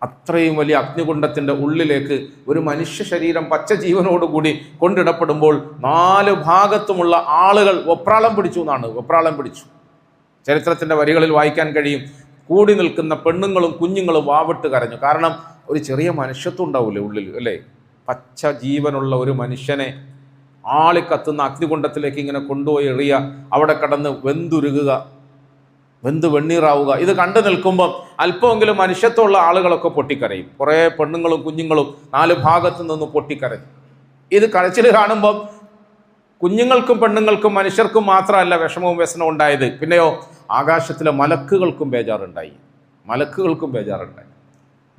അത്രയും വലിയ അഗ്നികുണ്ഡത്തിൻ്റെ ഉള്ളിലേക്ക് ഒരു മനുഷ്യ ശരീരം പച്ച ജീവനോടുകൂടി കൊണ്ടിടപ്പെടുമ്പോൾ 4 ഭാഗത്തുമുള്ള ആളുകൾ വെപ്രാളം പിടിച്ചു. ചരിത്രത്തിൻ്റെ വരികളിൽ വായിക്കാൻ കഴിയും. കൂടി നിൽക്കുന്ന പെണ്ണുങ്ങളും കുഞ്ഞുങ്ങളും വാവിട്ട് കരഞ്ഞു. കാരണം ഒരു ചെറിയ മനുഷ്യത്വം ഉണ്ടാവില്ലേ ഉള്ളിൽ, അല്ലേ? പച്ച ജീവനുള്ള ഒരു മനുഷ്യനെ ആളിക്കത്തുന്ന അഗ്നികുണ്ഡത്തിലേക്ക് ഇങ്ങനെ കൊണ്ടുപോയി എറിയുക, അവിടെ കടന്ന് വെന്ത് വെണ്ണീറാവുക. ഇത് കണ്ടു നിൽക്കുമ്പോൾ അല്പമെങ്കിലും മനുഷ്യത്വമുള്ള ആളുകളൊക്കെ പൊട്ടിക്കരയും. കുറേ പെണ്ണുങ്ങളും കുഞ്ഞുങ്ങളും 4 ഭാഗത്തു നിന്ന് പൊട്ടിക്കരയും. ഇത് കരച്ചിൽ കാണുമ്പോൾ കുഞ്ഞുങ്ങൾക്കും പെണ്ണുങ്ങൾക്കും മനുഷ്യർക്കും മാത്രമല്ല വിഷമവും വ്യസനവും ഉണ്ടായത്, പിന്നെയോ ആകാശത്തിലെ മലക്കുകൾക്കും ബേജാറുണ്ടായി.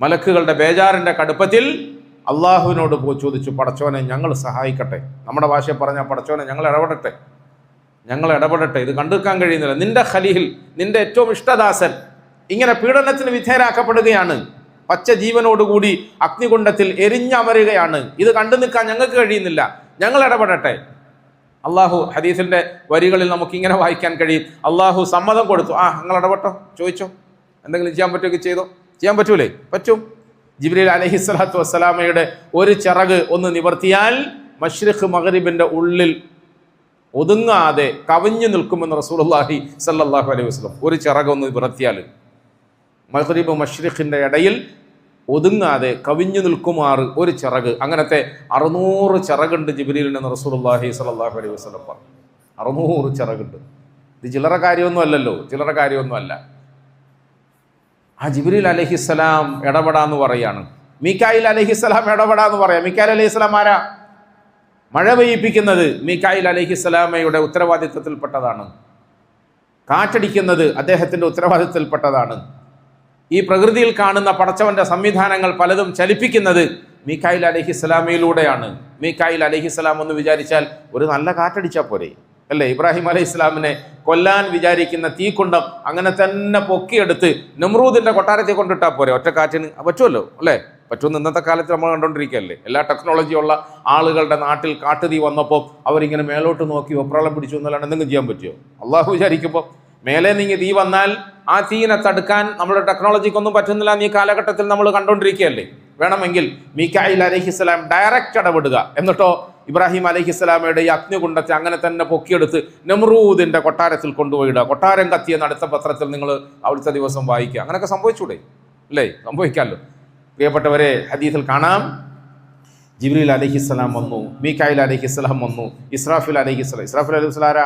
മലക്കുകളുടെ ബേജാറിൻ്റെ കടുപ്പത്തിൽ അള്ളാഹുവിനോട് പോയി ചോദിച്ചു, പടച്ചോനെ ഞങ്ങൾ സഹായിക്കട്ടെ. നമ്മുടെ ഭാഷയെ പറഞ്ഞാൽ പടച്ചോനെ ഞങ്ങൾ ഇടപെടട്ടെ, ഇത് കണ്ടെടുക്കാൻ കഴിയുന്നില്ല. നിന്റെ ഖലീൽ, നിന്റെ ഏറ്റവും ഇഷ്ടദാസൻ ഇങ്ങനെ പീഡനത്തിന് വിധേയരാക്കപ്പെടുകയാണ്. പച്ച ജീവനോടുകൂടി അഗ്നികുണ്ഡത്തിൽ എരിഞ്ഞമരുകയാണ്. ഇത് കണ്ടു നിൽക്കാൻ ഞങ്ങൾക്ക് കഴിയുന്നില്ല, ഞങ്ങൾ ഇടപെടട്ടെ. അള്ളാഹു ഹദീസിന്റെ വരികളിൽ നമുക്ക് ഇങ്ങനെ വായിക്കാൻ കഴിയും. അള്ളാഹു സമ്മതം കൊടുത്തു. നിങ്ങൾ ഇടപെട്ടോ, ചോദിച്ചോ, എന്തെങ്കിലും ചെയ്യാൻ പറ്റുമെങ്കിൽ ചെയ്തോ. ചെയ്യാൻ പറ്റൂലേ? പറ്റും. ജിബ്രീൽ അലൈഹിസ്സലാത്തു വസ്സലാമയുടെ ഒരു ചിറക് ഒന്ന് നിവർത്തിയാൽ മശ്രിഖ് മഗ്രിബിന്റെ ഉള്ളിൽ ഒതുങ്ങാതെ കവിഞ്ഞു നിൽക്കുമെന്ന് റസൂലുള്ളാഹി സല്ലല്ലാഹു അലൈഹി വസല്ലം. ഒരു ചിറകൊന്ന് നിവർത്തിയാൽ മഗ്രിബ് മശ്രിഖിന്റെ ഇടയിൽ ഒതുങ്ങാതെ കവിഞ്ഞു നിൽക്കുമാറ് ഒരു ചിറക്. അങ്ങനത്തെ 600 ചിറകുണ്ട് ജിബ്രീലിന് റസൂലുള്ളാഹി സല്ലല്ലാഹു അലൈഹി വസല്ലം പറഞ്ഞു. 600 ചിറകുണ്ട്. ഇത് ചില്ലറ കാര്യമൊന്നുമല്ല. ആ ജിബ്രീൽ അലൈഹിസ്സലാം ഇടപെടാന്ന് പറയാണ്. മീകായിൽ അലൈഹിസ്സലാം ഇടപെടാന്ന് പറയാം. മീകായിൽ അലൈഹിസ്സലാം ആരാ? മഴ പെയ്യിപ്പിക്കുന്നത് മീകായിൽ അലൈഹിസ്സലാമയുടെ ഉത്തരവാദിത്വത്തിൽപ്പെട്ടതാണ്. കാറ്റടിക്കുന്നത് അദ്ദേഹത്തിൻ്റെ ഉത്തരവാദിത്വത്തിൽപ്പെട്ടതാണ്. ഈ പ്രകൃതിയിൽ കാണുന്ന പടച്ചവന്റെ സംവിധാനങ്ങൾ പലതും ചലിപ്പിക്കുന്നത് മീകായിൽ അലൈഹിസ്സലാമയിലൂടെയാണ്. മീകായിൽ അലൈഹിസ്സലാം എന്ന് വിചാരിച്ചാൽ ഒരു നല്ല കാറ്റടിച്ചാൽ പോരെ, അല്ലേ? ഇബ്രാഹിം അലൈഹിസ്സലാമിനെ കൊല്ലാൻ വിചാരിക്കുന്ന തീക്കുണ്ടം അങ്ങനെ തന്നെ പൊക്കിയെടുത്ത് നമ്രൂദിന്റെ കൊട്ടാരത്തെ കൊണ്ടിട്ടാൽ പോരെ ഒറ്റ കാറ്റിന്? പറ്റുമല്ലോ, അല്ലേ? പറ്റുമെന്ന് ഇന്നത്തെ കാലത്ത് നമ്മൾ കണ്ടുകൊണ്ടിരിക്കുകയല്ലേ. എല്ലാ ടെക്നോളജിയുള്ള ആളുകളുടെ നാട്ടിൽ കാട്ടുതീ വന്നപ്പോൾ അവരിങ്ങനെ മേലോട്ട് നോക്കി വെപ്രാളം പിടിച്ചു എന്നല്ലാണ്ട് എന്തെങ്കിലും ചെയ്യാൻ പറ്റുമോ? അള്ളാഹു വിചാരിക്കുമ്പോൾ മേലെ നീങ്ങി തീ വന്നാൽ ആ തീയിനെ തടുക്കാൻ നമ്മുടെ ടെക്നോളജിക്കൊന്നും പറ്റുന്നില്ല. ഈ കാലഘട്ടത്തിൽ നമ്മൾ കണ്ടുകൊണ്ടിരിക്കുകയല്ലേ. വേണമെങ്കിൽ മീകായിൽ അലൈഹിസ്സലാം ഡയറക്റ്റ് ഇടപെടുക, എന്നിട്ടോ ഇബ്രാഹിം അലൈഹിസ്സലാമയുടെ ഈ അഗ്നികുണ്ഡത്തെ അങ്ങനെ തന്നെ പൊക്കിയെടുത്ത് നമ്രൂദിന്റെ കൊട്ടാരത്തിൽ കൊണ്ടുപോയിടുക. കൊട്ടാരം കത്തിയെന്ന് അടുത്ത പത്രത്തിൽ നിങ്ങൾ അവിടുത്തെ ദിവസം വായിക്കുക. അങ്ങനെയൊക്കെ സംഭവിച്ചൂടെ, അല്ലേ? സംഭവിക്കാമല്ലോ. പ്രിയപ്പെട്ടവരെ, ഹദീസിൽ കാണാം, ജിബ്രീൽ അലൈഹിസ്സലാം വന്നു, മീകായിൽ അലൈഹിസ്സലാം വന്നു, ഇസ്രാഫിൽ അലൈഹിസ്സലാം ആരാ?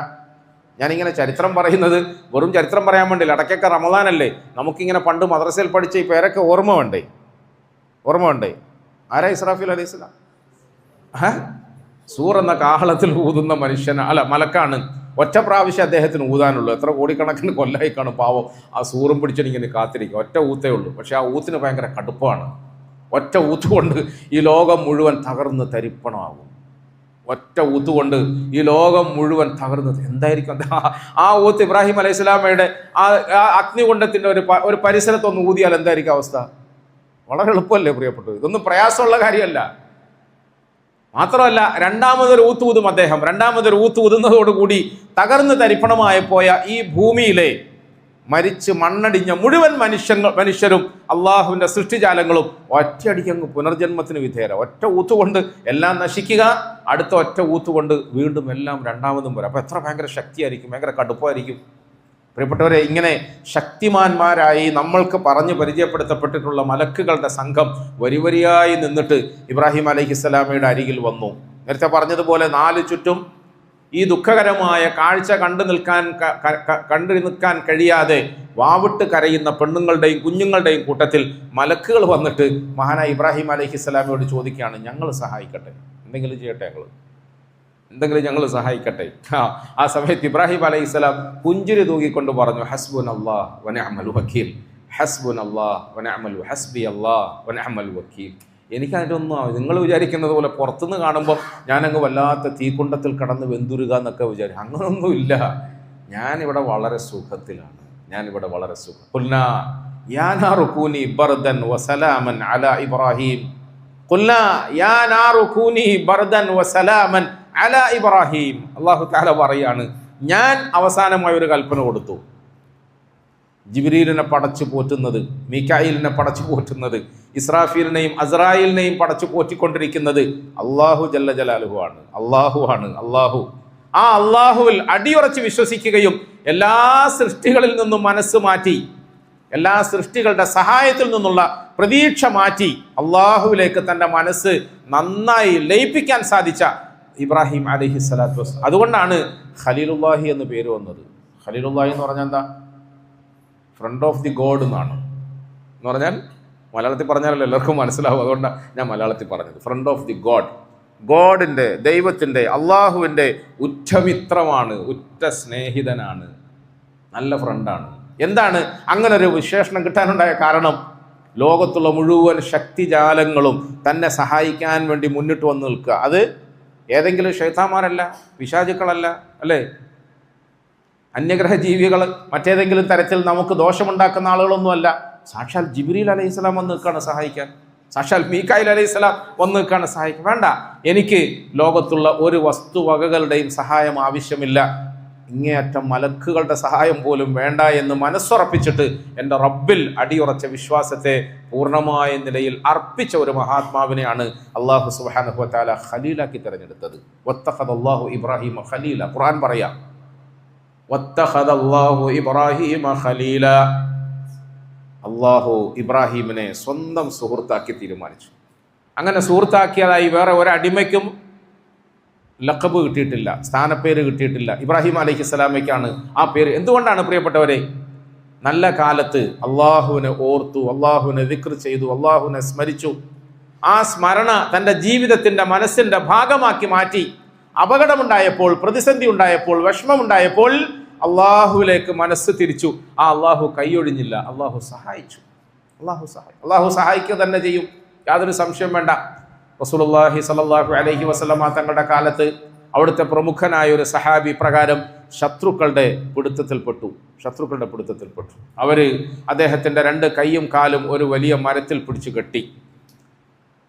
ഞാനിങ്ങനെ ചരിത്രം പറയുന്നത് വെറും ചരിത്രം പറയാൻ വേണ്ടിയില്ല. ഇടയ്ക്കൊക്കെ റമദാനല്ലേ, നമുക്കിങ്ങനെ പണ്ട് മദ്രസയിൽ പഠിച്ച ഈ പേരൊക്കെ ഓർമ്മ വേണ്ടേ? ആരാ ഇസ്രാഫിൽ അലൈഹിസ്സലാം? സൂർ എന്ന കാഹളത്തിൽ ഊതുന്ന മലക്കാണ്. ഒറ്റ പ്രാവശ്യം അദ്ദേഹത്തിന് ഊതാനുള്ളൂ. എത്ര കോടിക്കണക്കിന് കൊല്ലായി കാണും പാവം. ആ സൂറും പിടിച്ചിങ്ങനെ കാത്തിരിക്കും. ഒറ്റ ഊത്തേ ഉള്ളൂ. പക്ഷെ ആ ഊത്തിന് ഭയങ്കര കടുപ്പാണ്. ഒറ്റ ഊത്തുകൊണ്ട് ഈ ലോകം മുഴുവൻ തകർന്ന് തരിപ്പണമാകും. ഒറ്റ ഊത്തുകൊണ്ട് ഈ ലോകം മുഴുവൻ തകർന്നത് എന്തായിരിക്കും? ആ ഊത്ത് ഇബ്രാഹിം അലൈഹി സ്വലാമയുടെ ആ അഗ്നികുണ്ഡത്തിൻ്റെ ഒരു പരിസരത്തൊന്ന് ഊതിയാൽ എന്തായിരിക്കും അവസ്ഥ? വളരെ എളുപ്പമല്ലേ പ്രിയപ്പെട്ടു? ഇതൊന്നും പ്രയാസമുള്ള കാര്യമല്ല. മാത്രമല്ല, രണ്ടാമതൊരു ഊത്തൂതും അദ്ദേഹം. രണ്ടാമതൊരു ഊത്തൂതുന്നതോടുകൂടി തകർന്ന് തരിപ്പണമായി പോയ ഈ ഭൂമിയിലെ മരിച്ച് മണ്ണടിഞ്ഞ മുഴുവൻ മനുഷ്യരും അള്ളാഹുവിൻ്റെ സൃഷ്ടിജാലങ്ങളും ഒറ്റയടിക്കങ്ങ് പുനർജന്മത്തിന് വിധേയര. ഒറ്റ ഊത്തുകൊണ്ട് എല്ലാം നശിക്കുക, അടുത്ത ഒറ്റ ഊത്തുകൊണ്ട് വീണ്ടും എല്ലാം രണ്ടാമതും വരും. അപ്പോൾ എത്ര ഭയങ്കര ശക്തിയായിരിക്കും, ഭയങ്കര കടുപ്പമായിരിക്കും പ്രിയപ്പെട്ടവരെ. ഇങ്ങനെ ശക്തിമാന്മാരായി നമ്മൾക്ക് പറഞ്ഞ് പരിചയപ്പെടുത്തപ്പെട്ടിട്ടുള്ള മലക്കുകളുടെ സംഘം വരിവരിയായി നിന്നിട്ട് ഇബ്രാഹിം അലൈഹിസ്സലാമയുടെ അരികിൽ വന്നു. നേരത്തെ പറഞ്ഞതുപോലെ 4 ചുറ്റും ഈ ദുഃഖകരമായ കാഴ്ച കണ്ടു നിൽക്കാൻ കഴിയാതെ വാവിട്ട് കരയുന്ന പെണ്ണുങ്ങളുടെയും കുഞ്ഞുങ്ങളുടെയും കൂട്ടത്തിൽ മലക്കുകൾ വന്നിട്ട് മഹാനായ ഇബ്രാഹിം അലൈഹിസ്സലാമയോട് ചോദിക്കുകയാണ്, ഞങ്ങൾ സഹായിക്കട്ടെ, എന്തെങ്കിലും ചെയ്യട്ടെ, ഞങ്ങൾ സഹായിക്കട്ടെ. ആ സമയത്ത് ഇബ്രാഹിം അലൈഹിസ്സലാം പുഞ്ചിരി തൂകിക്കൊണ്ട് പറഞ്ഞു, ഹസ്ബുനല്ലാഹ് വനിഅമൽ വക്കീൽ, ഹസ്ബുനല്ലാഹ് വനിഅമൽ ഹസ്ബി അല്ലാഹ് വനിഅമൽ വക്കീൽ. എനിക്കതിനൊന്നും നിങ്ങൾ വിചാരിക്കുന്നത് പോലെ പുറത്തുനിന്ന് കാണുമ്പോൾ ഞാനങ്ങ് വല്ലാത്ത തീക്കുണ്ടത്തിൽ കടന്ന് വെന്തുരുക എന്നൊക്കെ വിചാരിക്കും. അങ്ങനൊന്നുമില്ല. ഞാനിവിടെ വളരെ സുഖത്തിലാണ്. ഖുൽനാ യാ നാറു കൂനി ബർദൻ വസലാമൻ അലാ ഇബ്രാഹിം. ഖുൽനാ യാ നാറു കൂനി ബർദൻ വസലാമൻ അലാ ഇബ്രാഹിം. അല്ലാഹു തആല പറയാണ്, ഞാൻ അവസാനമായ ഒരു കൽപ്പന കൊടുത്തു. ജിബ്രീലിനെ പടച്ചു പോറ്റുന്നത്, മീകായിലിനെ പടച്ചു പോറ്റുന്നത്, ഇസ്രാഫീലിനെയും അസ്രായിലിനെയും പടച്ചു പോറ്റിക്കൊണ്ടിരിക്കുന്നത് അള്ളാഹു ജല്ല ജലാലുഹു ആണ്. അള്ളാഹു ആ അള്ളാഹുവിൽ അടിയുറച്ച് വിശ്വസിക്കുകയും എല്ലാ സൃഷ്ടികളിൽ നിന്നും മനസ്സ് മാറ്റി, എല്ലാ സൃഷ്ടികളുടെ സഹായത്തിൽ നിന്നുള്ള പ്രതീക്ഷ മാറ്റി അള്ളാഹുവിലേക്ക് തൻ്റെ മനസ്സ് നന്നായി ലയിപ്പിക്കാൻ സാധിച്ച ഇബ്രാഹിം അലൈഹിസ്സലാത്തു വസ്സലാം. അതുകൊണ്ടാണ് ഖലീലുല്ലാഹി എന്ന് പേര് വന്നത്. ഖലീലുല്ലാഹി എന്ന് പറഞ്ഞാൽ എന്താ? ഫ്രണ്ട് ഓഫ് ദി ഗോഡ് എന്നാണ്. എന്ന് പറഞ്ഞാൽ മലയാളത്തിൽ പറഞ്ഞാലല്ലോ എല്ലാവർക്കും മനസ്സിലാവും. അതുകൊണ്ടാണ് ഞാൻ മലയാളത്തിൽ പറഞ്ഞത്. ഫ്രണ്ട് ഓഫ് ദി ഗോഡ്, ഗോഡിൻ്റെ, ദൈവത്തിൻ്റെ, അള്ളാഹുവിൻ്റെ ഉറ്റമിത്രമാണ്, ഉറ്റ സ്നേഹിതനാണ്, നല്ല ഫ്രണ്ടാണ്. എന്താണ് അങ്ങനെ ഒരു വിശേഷണം കിട്ടാനുണ്ടായ കാരണം? ലോകത്തുള്ള മുഴുവൻ ശക്തിജാലങ്ങളും തന്നെ സഹായിക്കാൻ വേണ്ടി മുന്നിട്ട് വന്ന് നിൽക്കുക. അത് ഏതെങ്കിലും ശൈത്താന്മാരല്ല, പിശാചുക്കളല്ല, അല്ലേ? അന്യഗ്രഹ ജീവികൾ, മറ്റേതെങ്കിലും തരത്തിൽ നമുക്ക് ദോഷമുണ്ടാക്കുന്ന ആളുകളൊന്നുമല്ല. സാക്ഷാൽ ജിബ്രീൽ അലൈഹിസ്സലാം വന്ന് നിൽക്കുകയാണ് സഹായിക്കാൻ. സാക്ഷാൽ മീകായിൽ അലൈഹിസ്സലാം വന്ന് നിൽക്കുകയാണ് സഹായിക്കാൻ. വേണ്ട, എനിക്ക് ലോകത്തുള്ള ഒരു വസ്തുവകകളുടെയും സഹായം ആവശ്യമില്ല, ഇങ്ങേയറ്റം മലക്കുകളുടെ സഹായം പോലും വേണ്ട എന്ന് മനസ്സുറപ്പിച്ചിട്ട് എൻ്റെ റബ്ബിൽ അടിയുറച്ച വിശ്വാസത്തെ പൂർണ്ണമായ നിലയിൽ അർപ്പിച്ച ഒരു മഹാത്മാവിനെയാണ് അള്ളാഹു സുബ്ഹാനഹു വ തആല ഖലീലാക്കി തിരഞ്ഞെടുത്തത്. വത്തഖദല്ലാഹു ഇബ്രാഹിമ ഖലീല. ഖുർആൻ പറയാം, വത്തഖദല്ലാഹു ഇബ്രാഹിമ ഖലീല. അള്ളാഹു ഇബ്രാഹിമിനെ സ്വന്തം സുഹൃത്താക്കി തീരുമാനിച്ചു. അങ്ങനെ സുഹൃത്താക്കിയതായി വേറെ ഒരടിമയ്ക്കും ലഖബ് കിട്ടിയിട്ടില്ല, സ്ഥാനപ്പേര് കിട്ടിയിട്ടില്ല. ഇബ്രാഹിം അലൈഹിസ്സലാമയ്ക്കാണ് ആ പേര്. എന്തുകൊണ്ടാണ് പ്രിയപ്പെട്ടവരെ? നല്ല കാലത്ത് അള്ളാഹുവിനെ ഓർത്തു, അള്ളാഹുവിനെ ദിക്ർ ചെയ്തു, അള്ളാഹുവിനെ സ്മരിച്ചു. ആ സ്മരണ തൻ്റെ ജീവിതത്തിൻ്റെ മനസ്സിൻ്റെ ഭാഗമാക്കി മാറ്റി. അപകടമുണ്ടായപ്പോൾ, പ്രതിസന്ധി ഉണ്ടായപ്പോൾ, വിഷമമുണ്ടായപ്പോൾ അള്ളാഹുവിലേക്ക് മനസ്സ് തിരിച്ചു. ആ അള്ളാഹു കൈയൊഴിഞ്ഞില്ല, അള്ളാഹു സഹായിച്ചു. അള്ളാഹു സഹായിക്കുക തന്നെ ചെയ്യും, യാതൊരു സംശയം വേണ്ട. റസൂലുള്ളാഹി സ്വല്ലല്ലാഹു അലൈഹി വസല്ലമ തങ്ങളുടെ കാലത്ത് അവിടുത്തെ പ്രമുഖനായ ഒരു സഹാബി പ്രകാരം ശത്രുക്കളുടെ പിടുത്തത്തിൽപ്പെട്ടു. അവർ അദ്ദേഹത്തിൻ്റെ 2 കൈയും കാലും ഒരു വലിയ മരത്തിൽ പിടിച്ചു കെട്ടി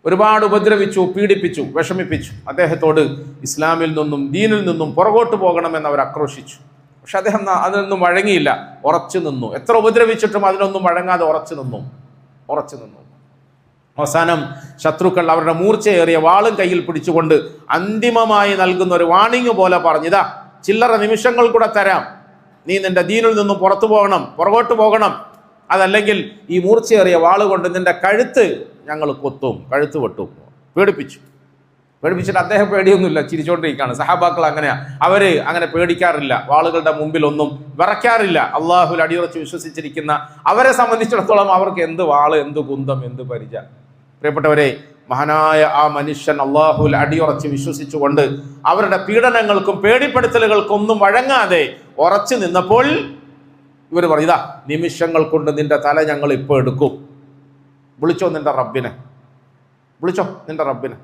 ഒരുപാട് ഉപദ്രവിച്ചു, പീഡിപ്പിച്ചു, വിഷമിപ്പിച്ചു. അദ്ദേഹത്തോട് ഇസ്ലാമിൽ നിന്നും ദീനിൽ നിന്നും പുറകോട്ട് പോകണമെന്ന് അവർ ആക്രോശിച്ചു. പക്ഷെ അദ്ദേഹം അതിനൊന്നും വഴങ്ങിയില്ല, ഉറച്ചു നിന്നു. എത്ര ഉപദ്രവിച്ചിട്ടും അതിനൊന്നും വഴങ്ങാതെ ഉറച്ചു നിന്നു. അവസാനം ശത്രുക്കൾ അവരുടെ മൂർച്ചയേറിയ വാളും കയ്യിൽ പിടിച്ചുകൊണ്ട് അന്തിമമായി നൽകുന്ന ഒരു വാണിംഗ് പോലെ പറഞ്ഞിതാ, ചില്ലറ നിമിഷങ്ങൾ കൂടെ തരാം, നീ നിന്റെ ദീനിൽ നിന്നും പുറകോട്ട് പോകണം, അതല്ലെങ്കിൽ ഈ മൂർച്ചയേറിയ വാള് കൊണ്ട് നിന്റെ കഴുത്ത് ഞങ്ങൾ കൊത്തും, കഴുത്ത് വെട്ടും. പീഡിപ്പിച്ചു. പേടിപ്പിച്ചിട്ട് അദ്ദേഹം പേടിയൊന്നുമില്ല, ചിരിച്ചോണ്ടിരിക്കുകയാണ്. സഹാബാക്കൾ അങ്ങനെയാ, അവര് അങ്ങനെ പേടിക്കാറില്ല, വാളുകളുടെ മുമ്പിലൊന്നും വിറയ്ക്കാറില്ല. അള്ളാഹുൽ അടിയുറച്ച് വിശ്വസിച്ചിരിക്കുന്ന അവരെ സംബന്ധിച്ചിടത്തോളം അവർക്ക് എന്ത് വാള്, എന്ത് കുന്തം, എന്ത് പരിച. പ്രിയപ്പെട്ടവരെ, മഹാനായ ആ മനുഷ്യൻ അള്ളാഹുൽ അടിയുറച്ച് വിശ്വസിച്ചുകൊണ്ട് അവരുടെ പീഡനങ്ങൾക്കും പേടിപ്പെടുത്തലുകൾക്കും ഒന്നും വഴങ്ങാതെ ഉറച്ചു നിന്നപ്പോൾ ഇവർ പറയും, ഇതാ നിമിഷങ്ങൾ കൊണ്ട് നിന്റെ തല ഞങ്ങൾ ഇപ്പോൾ എടുക്കും, വിളിച്ചോ നിന്റെ റബ്ബിനെ, വിളിച്ചോ നിന്റെ റബ്ബിനെ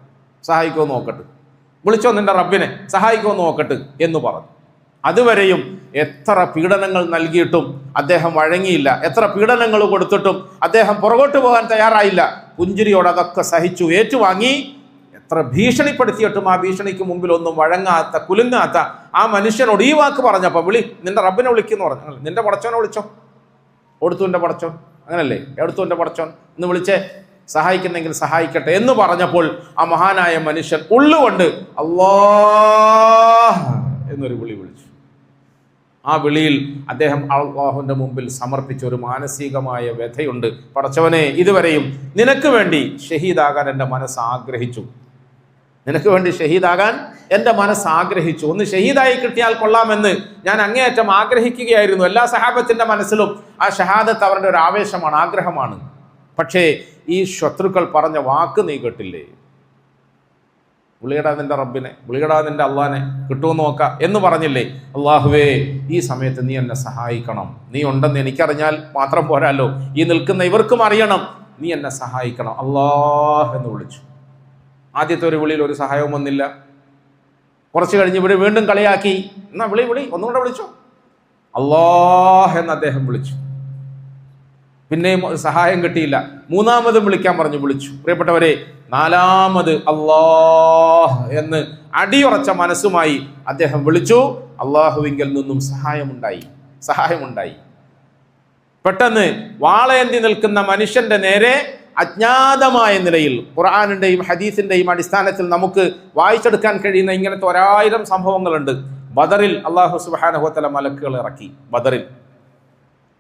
സഹായിക്കോ നോക്കട്ടെ, വിളിച്ചോ നിന്റെ റബ്ബിനെ സഹായിക്കോ നോക്കട്ടെ എന്ന് പറഞ്ഞു. അതുവരെയും എത്ര പീഡനങ്ങൾ നൽകിയിട്ടും അദ്ദേഹം വഴങ്ങിയില്ല, എത്ര പീഡനങ്ങൾ കൊടുത്തിട്ടും അദ്ദേഹം പുറകോട്ട് പോകാൻ തയ്യാറായില്ല. പുഞ്ചിരിയോട് അതൊക്കെ സഹിച്ചു, ഏറ്റുവാങ്ങി. എത്ര ഭീഷണിപ്പെടുത്തിയിട്ടും ആ ഭീഷണിക്ക് മുമ്പിൽ ഒന്നും വഴങ്ങാത്ത, കുലുങ്ങാത്ത ആ മനുഷ്യനോട് ഈ വാക്ക് പറഞ്ഞപ്പോൾ, വിളി നിന്റെ റബ്ബിനെ വിളിക്കുന്നു പറഞ്ഞു. നിന്റെ പടച്ചോനെ വിളിച്ചോ, എടുത്തുവിൻ്റെ പടച്ചോൻ, അങ്ങനല്ലേ, എടുത്തുവിൻ്റെ പടച്ചോൻ എന്ന് വിളിച്ചേ, സഹായിക്കുന്നെങ്കിൽ സഹായിക്കട്ടെ എന്ന് പറഞ്ഞപ്പോൾ ആ മഹാനായ മനുഷ്യൻ ഉള്ളുകൊണ്ട് അല്ലാഹ് എന്നൊരു വിളി വിളിച്ചു. ആ വിളിയിൽ അദ്ദേഹം അല്ലാഹുവിൻ്റെ മുമ്പിൽ സമർപ്പിച്ച ഒരു മാനസികമായ വ്യഥയുണ്ട്. പടച്ചവനെ, ഇതുവരെയും നിനക്ക് വേണ്ടി ഷഹീദാകാൻ എൻ്റെ മനസ്സ് ആഗ്രഹിച്ചു, നിനക്ക് വേണ്ടി ഷഹീദാകാൻ എൻ്റെ മനസ്സ് ആഗ്രഹിച്ചു, ഒന്ന് ഷഹീദായി കിട്ടിയാൽ കൊള്ളാമെന്ന് ഞാൻ അങ്ങേയറ്റം ആഗ്രഹിക്കുകയായിരുന്നു. എല്ലാ സഹാബത്തിൻ്റെ മനസ്സിലും ആ ഷഹാദത്ത് അവരുടെ ഒരു ആവേശമാണ്, ആഗ്രഹമാണ്. പക്ഷേ ഈ ശത്രുക്കൾ പറഞ്ഞ വാക്ക് നീ കേട്ടില്ലേ, വിളിയടാ നിന്റെ റബ്ബിനെ, വിളിയടാ നിന്റെ അള്ളാനെ, കിട്ടുമെന്ന് നോക്കാം എന്ന് പറഞ്ഞില്ലേ. അള്ളാഹുവേ, ഈ സമയത്ത് നീ എന്നെ സഹായിക്കണം, നീ ഉണ്ടെന്ന് എനിക്കറിഞ്ഞാൽ മാത്രം പോരാലോ, ഈ നിൽക്കുന്ന ഇവർക്കും അറിയണം, നീ എന്നെ സഹായിക്കണം അല്ലാഹ് എന്ന് വിളിച്ചു. ആദ്യത്തെ ഒരു വിളിയിൽ ഒരു സഹായവും വന്നില്ല. കുറച്ച് കഴിഞ്ഞ് ഇവിടെ വീണ്ടും കളിയാക്കി, എന്നാ വിളി ഒന്നുകൂടെ വിളിച്ചോ, അല്ലാഹ് എന്ന് അദ്ദേഹം വിളിച്ചു. പിന്നെയും സഹായം കിട്ടിയില്ല. മൂന്നാമതും വിളിക്കാൻ പറഞ്ഞു, വിളിച്ചു. പ്രിയപ്പെട്ടവരെ, നാലാമത് അല്ലാഹ് എന്ന് അടിയുറച്ച മനസ്സുമായി അദ്ദേഹം വിളിച്ചു. അള്ളാഹുവിങ്കിൽ നിന്നും സഹായമുണ്ടായി. പെട്ടെന്ന് വാളേന്തി നിൽക്കുന്ന മനുഷ്യന്റെ നേരെ അജ്ഞാതമായ നിലയിൽ ഖുർആനിന്റെയും ഹദീസിന്റെയും അടിസ്ഥാനത്തിൽ നമുക്ക് വായിച്ചെടുക്കാൻ കഴിയുന്ന ഇങ്ങനത്തെ 1000 സംഭവങ്ങളുണ്ട്. ബദറിൽ അല്ലാഹു സുബ്ഹാനഹു വ തആല മലക്കുകൾ ഇറക്കി. ബദറിൽ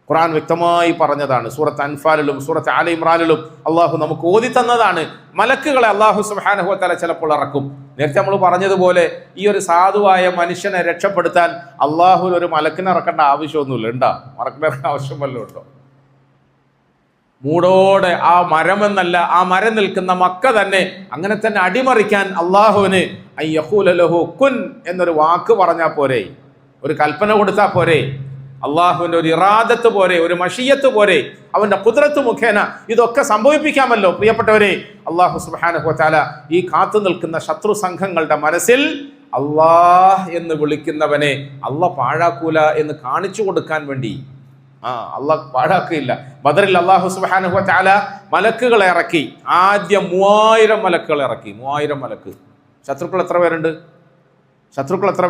ഖുർആൻ വ്യക്തമായി പറഞ്ഞതാണ്. സൂറത്ത് അൻഫാലിലും സൂറത്ത് ആല ഇമ്രാനിലും അള്ളാഹു നമുക്ക് ഓതി തന്നതാണ്. മലക്കുകളെ അള്ളാഹു സുബ്ഹാനഹു വ തആല ചിലപ്പോൾ ഇറക്കും. നേരത്തെ നമ്മൾ പറഞ്ഞതുപോലെ ഈ ഒരു സാധുവായ മനുഷ്യനെ രക്ഷപ്പെടുത്താൻ അള്ളാഹുവിൽ ഒരു മലക്കിനെ ഇറക്കേണ്ട ആവശ്യമൊന്നുമില്ല. ഉണ്ടാ മലക്കിനെ ആവശ്യം വല്ലതും ഉണ്ടോ? മൂടോടെ ആ മരമെന്നല്ല, ആ മരം നിൽക്കുന്ന മക്ക തന്നെ അങ്ങനെ തന്നെ അടിമറിക്കാൻ അള്ളാഹുവിന് അയ്യഖൂല ലഹു കുൻ എന്നൊരു വാക്ക് പറഞ്ഞാൽ പോരെ, ഒരു കൽപ്പന കൊടുത്താൽ പോരെ. അള്ളാഹുവിന്റെ ഒരു ഇറാദത്ത് പോരെ, ഒരു മഷിയത്ത് പോരെ, അവന്റെ ഖുദ്റത്ത് മുഖേന ഇതൊക്കെ സംഭവിപ്പിക്കാമല്ലോ. പ്രിയപ്പെട്ടവരെ, അള്ളാഹു സുബ്ഹാനഹു വ തആല ഈ കാത്തു നിൽക്കുന്ന ശത്രു സംഘങ്ങളുടെ മനസ്സിൽ അള്ളാഹ് എന്ന് വിളിക്കുന്നവനെ അള്ളാഹ് പാഴാക്കൂല എന്ന് കാണിച്ചു കൊടുക്കാൻ വേണ്ടി അള്ളാഹ് പാഴാക്കില്ല. ബദറിൽ അള്ളാഹു സുബ്ഹാനഹു വ തആല മലക്കുകളെ ഇറക്കി. ആദ്യം 3000 മലക്കുകൾ ഇറക്കി. 3000 മലക്ക്. ശത്രുക്കൾ എത്ര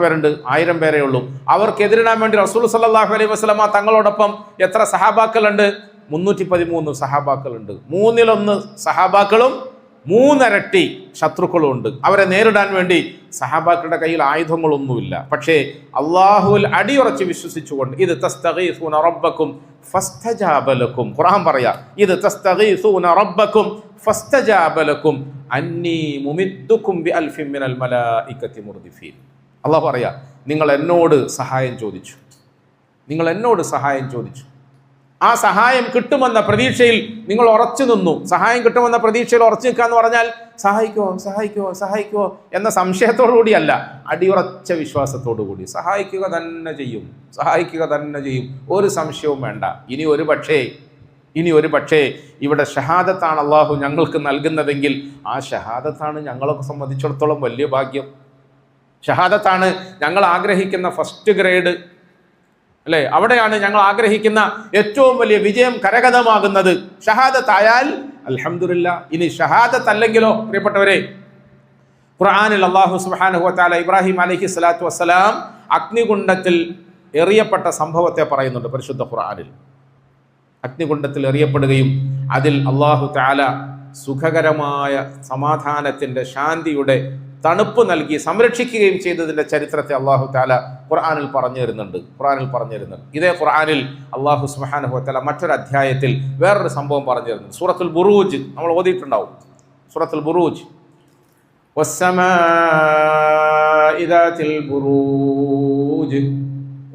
പേരുണ്ട്? 1000 പേരേ ഉള്ളൂ. അവർക്ക് എതിരിടാൻ വേണ്ടി റസൂൽ സല്ലല്ലാഹു അലൈഹി വസല്ലമ തങ്ങളോടൊപ്പം എത്ര സഹാബാക്കളുണ്ട്? 313 സഹാബാക്കളുണ്ട്. 1/3 സഹാബാക്കളും 3 ഇരട്ടി ശത്രുക്കളും ഉണ്ട്. അവരെ നേരിടാൻ വേണ്ടി സഹാബാക്കളുടെ കയ്യിൽ ആയുധങ്ങളൊന്നുമില്ല. പക്ഷേ അള്ളാഹുവിൽ അടിയുറച്ച് വിശ്വസിച്ചുകൊണ്ട് ഇത് തസ്തഗീസൂന റബ്ബക്കും ഫസ്തജാബ ലക്കും. ഖുർആൻ പറയാ, ഇത് തസ്തഗീസൂന റബ്ബക്കും ഫസ്തജാബ ലക്കും അന്നീ മുമിദ്ദുക്കും ബിഅൽഫിൻ മിനൽ മലായികതി മുർദിഫീൻ. അള്ളാഹു പറയാ, നിങ്ങൾ എന്നോട് സഹായം ചോദിച്ചു, ആ സഹായം കിട്ടുമെന്ന പ്രതീക്ഷയിൽ നിങ്ങൾ ഉറച്ചു നിന്നു. സഹായം കിട്ടുമെന്ന പ്രതീക്ഷയിൽ ഉറച്ചു നിൽക്കുക എന്ന് പറഞ്ഞാൽ സഹായിക്കുമോ എന്ന സംശയത്തോടുകൂടിയല്ല, അടിയുറച്ച വിശ്വാസത്തോടു കൂടി സഹായിക്കുക തന്നെ ചെയ്യും, ഒരു സംശയവും വേണ്ട. ഇനി ഒരു പക്ഷേ ഇവിടെ ഷഹാദത്താണ് അള്ളാഹു ഞങ്ങൾക്ക് നൽകുന്നതെങ്കിൽ ആ ഷഹാദത്താണ് ഞങ്ങളൊക്കെ സംബന്ധിച്ചിടത്തോളം വലിയ ഭാഗ്യം. ഷഹാദത്താണ് ഞങ്ങൾ ആഗ്രഹിക്കുന്ന ഫസ്റ്റ് ഗ്രേഡ്, അല്ലേ? അവിടെയാണ് ഞങ്ങൾ ആഗ്രഹിക്കുന്ന ഏറ്റവും വലിയ വിജയം കരഗതമാകുന്നത്. ഷഹാദത്തായാൽ അൽഹംദുലില്ലാ. ഇനി ഷഹാദത്ത് അല്ലെങ്കിലോ പ്രിയപ്പെട്ടവരെ, ഖുർആനിൽ അല്ലാഹു സുബ്ഹാനഹു വ തആല ഇബ്രാഹിം അലൈഹി സ്വലാത്തു വസ്സലാം അഗ്നികുണ്ഡത്തിൽ എറിയപ്പെട്ട സംഭവത്തെ പറയുന്നുണ്ട് പരിശുദ്ധ ഖുർആനിൽ. അഗ്നികുണ്ഡത്തിൽ എറിയപ്പെടുകയും അതിൽ അല്ലാഹു തആല സുഖകരമായ സമാധാനത്തിന്റെ, ശാന്തിയുടെ തണുപ്പ് നൽകി സംരക്ഷിക്കുകയും ചെയ്തതിന്റെ ചരിത്രത്തെ അല്ലാഹു തആല ഖുർആനിൽ പറഞ്ഞു തരുന്നുണ്ട്. ഇതേ ഖുർആനിൽ അല്ലാഹു സുബ്ഹാനഹു വ തആല മറ്റൊരു അധ്യായത്തിൽ വേറൊരു സംഭവം പറഞ്ഞു തരുന്നുണ്ട്. സൂറത്തുൽ ബുറൂജ് നമ്മൾ ഓതിയിട്ടുണ്ടാവും. സൂറത്തുൽ ബുറൂജ് വസ്സമാഇ ദാതിൽ ബുറൂജ്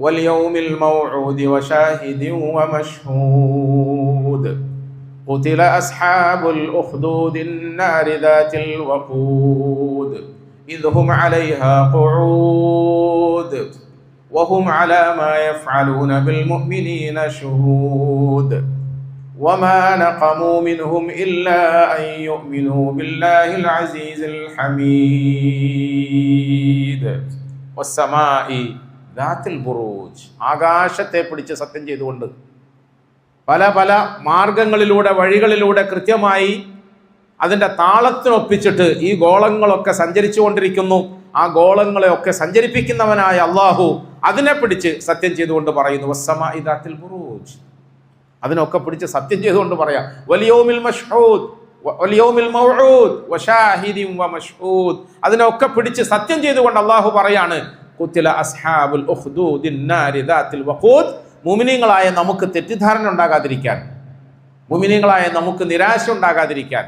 വൽയൗമിൽ മൗഊദി വശാഹിദിൻ വമശ്ഹൂദ് ഖുതില അസ്ഹാബുൽ ഉഖ്ദൂദിൻ നാരി ദാതിൽ വഖൂദ് ഇദ് ഹും അലൈഹാ ഖുഊദ് വഹും അലാ മാ യഫ്അലൂന ബിൽ മുഅ്മിനീന ശുഹൂദ് വമാ നഖമൂ മിൻഹും ഇല്ലാ അൻ യുഅ്മിനൂ ബില്ലാഹിൽ അസീസിൽ ഹമീദ് വസ്സമാഇ ദാതിൽ ബുറൂജ് ആകാശത്തെ പിടിച്ച് സത്യം ചെയ്തുകൊണ്ട് പല പല മാർഗങ്ങളിലൂടെ വഴികളിലൂടെ കൃത്യമായി അതിൻ്റെ താളത്തിനൊപ്പിച്ചിട്ട് ഈ ഗോളങ്ങളൊക്കെ സഞ്ചരിച്ചു കൊണ്ടിരിക്കുന്നു. ആ ഗോളങ്ങളെയൊക്കെ സഞ്ചരിപ്പിക്കുന്നവനായ അള്ളാഹു അതിനെ പിടിച്ച് സത്യം ചെയ്തുകൊണ്ട് പറയുന്നു വസ്സമാഇ ദാതിൽ ബുറൂജ്. അതിനൊക്കെ പിടിച്ച് സത്യം ചെയ്തുകൊണ്ട് പറയാം വൽയൗമിൽ മശ്ഹൂദ് വൽയൗമിൽ മൗഊദ് വശാഹിദിൻ വമശ്ഹൂദ്. അതിനൊക്കെ പിടിച്ച് സത്യം ചെയ്തുകൊണ്ട് അള്ളാഹു പറയാണ് ഖുതില അസ്ഹാബുൽ ഉഖ്ദൂദിൻ നാരി ദാതിൽ വഖൂദ്. മുഅ്മിനീങ്ങളായ നമുക്ക് തെറ്റിദ്ധാരണ ഉണ്ടാകാതിരിക്കാൻ, മുഅ്മിനീങ്ങളായ നമുക്ക് നിരാശ ഉണ്ടാകാതിരിക്കാൻ,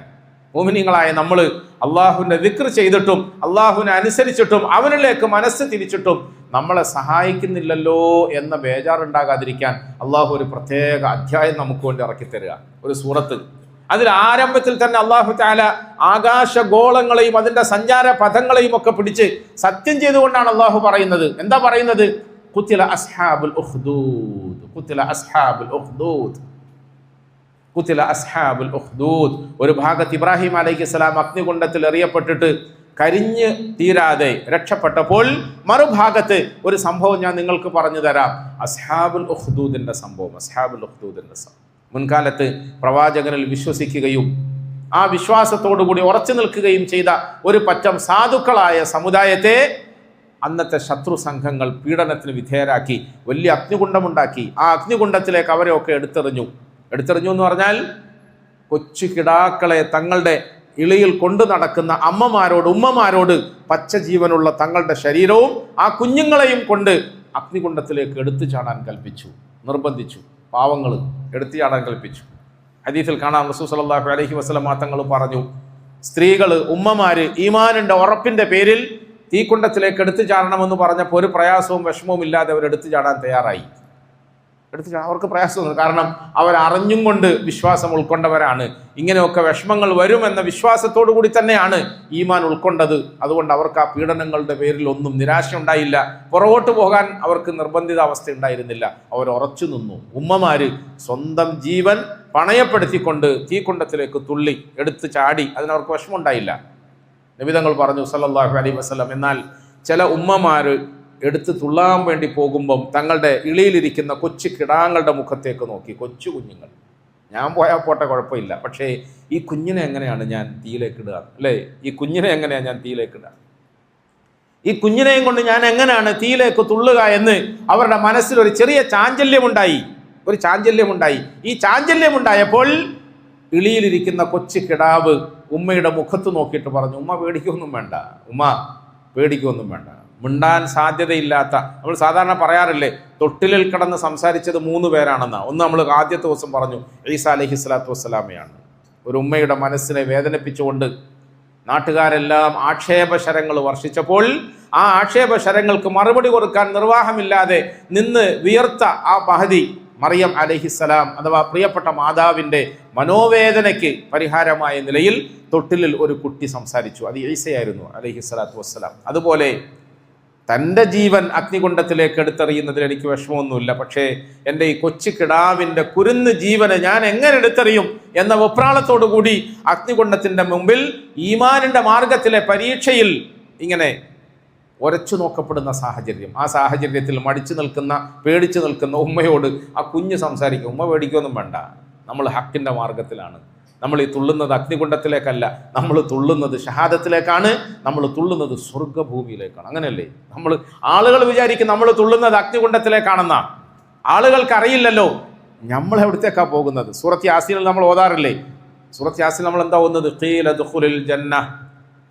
മുഅ്മിനീങ്ങളായ നമ്മൾ അള്ളാഹുവിൻ്റെ ദിക്ർ ചെയ്തിട്ടും അള്ളാഹുവിനെ അനുസരിച്ചിട്ടും അവനിലേക്ക് മനസ്സ് തിരിച്ചിട്ടും നമ്മളെ സഹായിക്കുന്നില്ലല്ലോ എന്ന ബേജാറുണ്ടാകാതിരിക്കാൻ അള്ളാഹു ഒരു പ്രത്യേക അധ്യായം നമുക്ക് വേണ്ടി ഇറക്കിത്തരിക, ഒരു സൂറത്ത്. അതിൽ ആരംഭത്തിൽ തന്നെ അള്ളാഹു തആല ആകാശഗോളങ്ങളെയും അതിൻ്റെ സഞ്ചാര പഥങ്ങളെയും ഒക്കെ പിടിച്ച് സത്യം ചെയ്തുകൊണ്ടാണ് അള്ളാഹു പറയുന്നത്. എന്താ പറയുന്നത്? ഖുതില അസ്ഹാബുൽ ഉഖ്ദൂദ്, ഖുതില അസ്ഹാബുൽ ഉഖ്ദൂദ്, ഖുതില അസ്ഹാബുൽ ഉഖ്ദൂദ്. ഒരു ഭാഗത്ത് ഇബ്രാഹിം അലൈഹിസ്സലാം അഗ്നികുണ്ഡത്തിൽ എറിയപ്പെട്ടിട്ട് കരിഞ്ഞ് തീരാതെ രക്ഷപ്പെട്ടപ്പോൾ മറുഭാഗത്ത് ഒരു സംഭവം ഞാൻ നിങ്ങൾക്ക് പറഞ്ഞു തരാം. അസ്ഹാബുൽ ഉഖ്ദൂദിന്റെ സംഭവം, അസ്ഹാബുൽ ഉഖ്ദൂദിന്റെ സംഭവം. മുൻകാലത്ത് പ്രവാചകനിൽ വിശ്വസിക്കുകയും ആ വിശ്വാസത്തോടുകൂടി ഉറച്ചു നിൽക്കുകയും ചെയ്ത ഒരു പറ്റം സാധുക്കളായ സമുദായത്തെ അന്നത്തെ ശത്രു സംഘങ്ങൾ പീഡനത്തിന് വിധേയരാക്കി വലിയ അഗ്നികുണ്ഡമുണ്ടാക്കി. ആ അഗ്നികുണ്ഡത്തിലേക്ക് അവരെയൊക്കെ എടുത്തെറിഞ്ഞു എന്ന് പറഞ്ഞാൽ കൊച്ചു കിടാക്കളെ തങ്ങളുടെ ഇളിയിൽ കൊണ്ടു നടക്കുന്ന അമ്മമാരോട് ഉമ്മമാരോട് പച്ച ജീവനുള്ള തങ്ങളുടെ ശരീരവും ആ കുഞ്ഞുങ്ങളെയും കൊണ്ട് അഗ്നികുണ്ഡത്തിലേക്ക് എടുത്തു ചാടാൻ കൽപ്പിച്ചു, നിർബന്ധിച്ചു. പാവങ്ങൾ എടുത്തു ചാടാൻ കൽപ്പിച്ചു. ഹദീസിൽ കാണാം റസൂൽ സല്ലല്ലാഹു അലൈഹി വസല്ലം തങ്ങൾ പറഞ്ഞു, സ്ത്രീകൾ ഉമ്മമാര് ഈമാനിന്റെ ഉറപ്പിന്റെ പേരിൽ തീക്കുണ്ടത്തിലേക്ക് എടുത്തു ചാടണമെന്ന് പറഞ്ഞപ്പോൾ ഒരു പ്രയാസവും വിഷമവും ഇല്ലാതെ അവർ എടുത്തു ചാടാൻ തയ്യാറായി. അവർക്ക് പ്രയാസമൊന്നും, കാരണം അവരറിഞ്ഞും കൊണ്ട് വിശ്വാസം ഉൾക്കൊണ്ടവരാണ്. ഇങ്ങനെയൊക്കെ വിഷമങ്ങൾ വരുമെന്ന വിശ്വാസത്തോടു കൂടി തന്നെയാണ് ഈമാൻ ഉൾക്കൊണ്ടത്. അതുകൊണ്ട് അവർക്ക് ആ പീഡനങ്ങളുടെ പേരിൽ ഒന്നും നിരാശ ഉണ്ടായില്ല, പുറകോട്ട് പോകാൻ അവർക്ക് നിർബന്ധിത അവസ്ഥ ഉണ്ടായിരുന്നില്ല. അവർ ഉറച്ചു നിന്നു. ഉമ്മമാര് സ്വന്തം ജീവൻ പണയപ്പെടുത്തിക്കൊണ്ട് തീക്കുണ്ടത്തിലേക്ക് തുള്ളി എടുത്ത് ചാടി. അതിനവർക്ക് വിഷമമുണ്ടായില്ല. നബി തങ്ങൾ പറഞ്ഞു സല്ലല്ലാഹു അലൈഹി വസല്ലം, എന്നാൽ ചില ഉമ്മമാര് എടുത്ത് തുള്ളാൻ വേണ്ടി പോകുമ്പം തങ്ങളുടെ ഇളിയിലിരിക്കുന്ന കൊച്ചു കിടാങ്ങളുടെ മുഖത്തേക്ക് നോക്കി, കൊച്ചു കുഞ്ഞുങ്ങൾ, ഞാൻ പോയാൽ പോട്ടെ കുഴപ്പമില്ല, പക്ഷേ ഈ കുഞ്ഞിനെ എങ്ങനെയാണ് ഞാൻ തീയിലേക്ക് ഇടുക, അല്ലേ? ഈ കുഞ്ഞിനെ എങ്ങനെയാണ് ഞാൻ തീയിലേക്ക് ഇടുക, ഈ കുഞ്ഞിനെയും കൊണ്ട് ഞാൻ എങ്ങനെയാണ് തീയിലേക്ക് തുള്ളുക എന്ന് അവരുടെ മനസ്സിൽ ഒരു ചെറിയ ചാഞ്ചല്യമുണ്ടായി. ഈ ചാഞ്ചല്യമുണ്ടായപ്പോൾ ഇളിയിലിരിക്കുന്ന കൊച്ചു കിടാവ് ഉമ്മയുടെ മുഖത്ത് നോക്കിയിട്ട് പറഞ്ഞു, ഉമ്മ പേടിക്കൊന്നും വേണ്ട, ഉമ്മ പേടിക്കൊന്നും വേണ്ട. മിണ്ടാൻ സാധ്യതയില്ലാത്ത, നമ്മൾ സാധാരണ പറയാറില്ലേ തൊട്ടിലിൽ കിടന്ന് സംസാരിച്ചത് 3 പേരാണെന്നാ. ഒന്ന് നമ്മൾ ആദ്യത്തെ ദിവസം പറഞ്ഞു ഈസാ അലൈഹി സ്വലാത്തു വസ്സലാമയാണ്. ഒരു ഉമ്മയുടെ മനസ്സിനെ വേദനിപ്പിച്ചുകൊണ്ട് നാട്ടുകാരെല്ലാം ആക്ഷേപശരങ്ങൾ വർഷിച്ചപ്പോൾ ആ ആക്ഷേപശരങ്ങൾക്ക് മറുപടി കൊടുക്കാൻ നിർവാഹമില്ലാതെ നിന്ന് വിയർത്ത ആ മഹദി മറിയം അലൈഹിസ്സലാം അഥവാ പ്രിയപ്പെട്ട മാതാവിൻ്റെ മനോവേദനയ്ക്ക് പരിഹാരമായ നിലയിൽ തൊട്ടിലിൽ ഒരു കുട്ടി സംസാരിച്ചു. അത് ഈസയായിരുന്നു അലൈഹിസ്സലാത്തു വസ്സലാം. അതുപോലെ തൻ്റെ ജീവൻ അഗ്നികുണ്ഡത്തിലേക്ക് എടുത്തെറിയുന്നതിൽ എനിക്ക് വിഷമമൊന്നുമില്ല, പക്ഷേ എൻ്റെ ഈ കൊച്ചു കിടാവിൻ്റെ കുരുന്ന് ജീവനെ ഞാൻ എങ്ങനെ എടുത്തെറിയും എന്ന വെപ്രാളത്തോടു കൂടി അഗ്നികുണ്ഡത്തിൻ്റെ മുമ്പിൽ ഈമാനിൻ്റെ മാർഗത്തിലെ പരീക്ഷയിൽ ഇങ്ങനെ ഉരച്ചു നോക്കപ്പെടുന്ന സാഹചര്യം. ആ സാഹചര്യത്തിൽ പേടിച്ചു നിൽക്കുന്ന ഉമ്മയോട് ആ കുഞ്ഞ് സംസാരിക്കും, ഉമ്മ പേടിക്കൊന്നും വേണ്ട, നമ്മൾ ഹക്കിൻ്റെ മാർഗത്തിലാണ്, നമ്മൾ ഈ തുള്ളുന്നത് അഗ്നികുണ്ഡത്തിലേക്കല്ല, നമ്മൾ തുള്ളുന്നത് ഷഹാദത്തിലേക്കാണ്, നമ്മൾ തുള്ളുന്നത് സ്വർഗ്ഗഭൂമിയിലേക്കാണ്. അങ്ങനെയല്ലേ? ആളുകൾ വിചാരിക്കും നമ്മൾ തുള്ളുന്നത് അഗ്നികുണ്ഡത്തിലേക്കാണെന്നാ. ആളുകൾക്ക് അറിയില്ലല്ലോ നമ്മൾ എവിടത്തേക്കാണ് പോകുന്നത്. സൂറത്ത് യാസീനിൽ നമ്മൾ ഓതാറില്ലേ? സൂറത്ത് യാസീൻ നമ്മൾ എന്താ ഓതുന്നത്? ഖീല ദുഖുലിൽ ജന്ന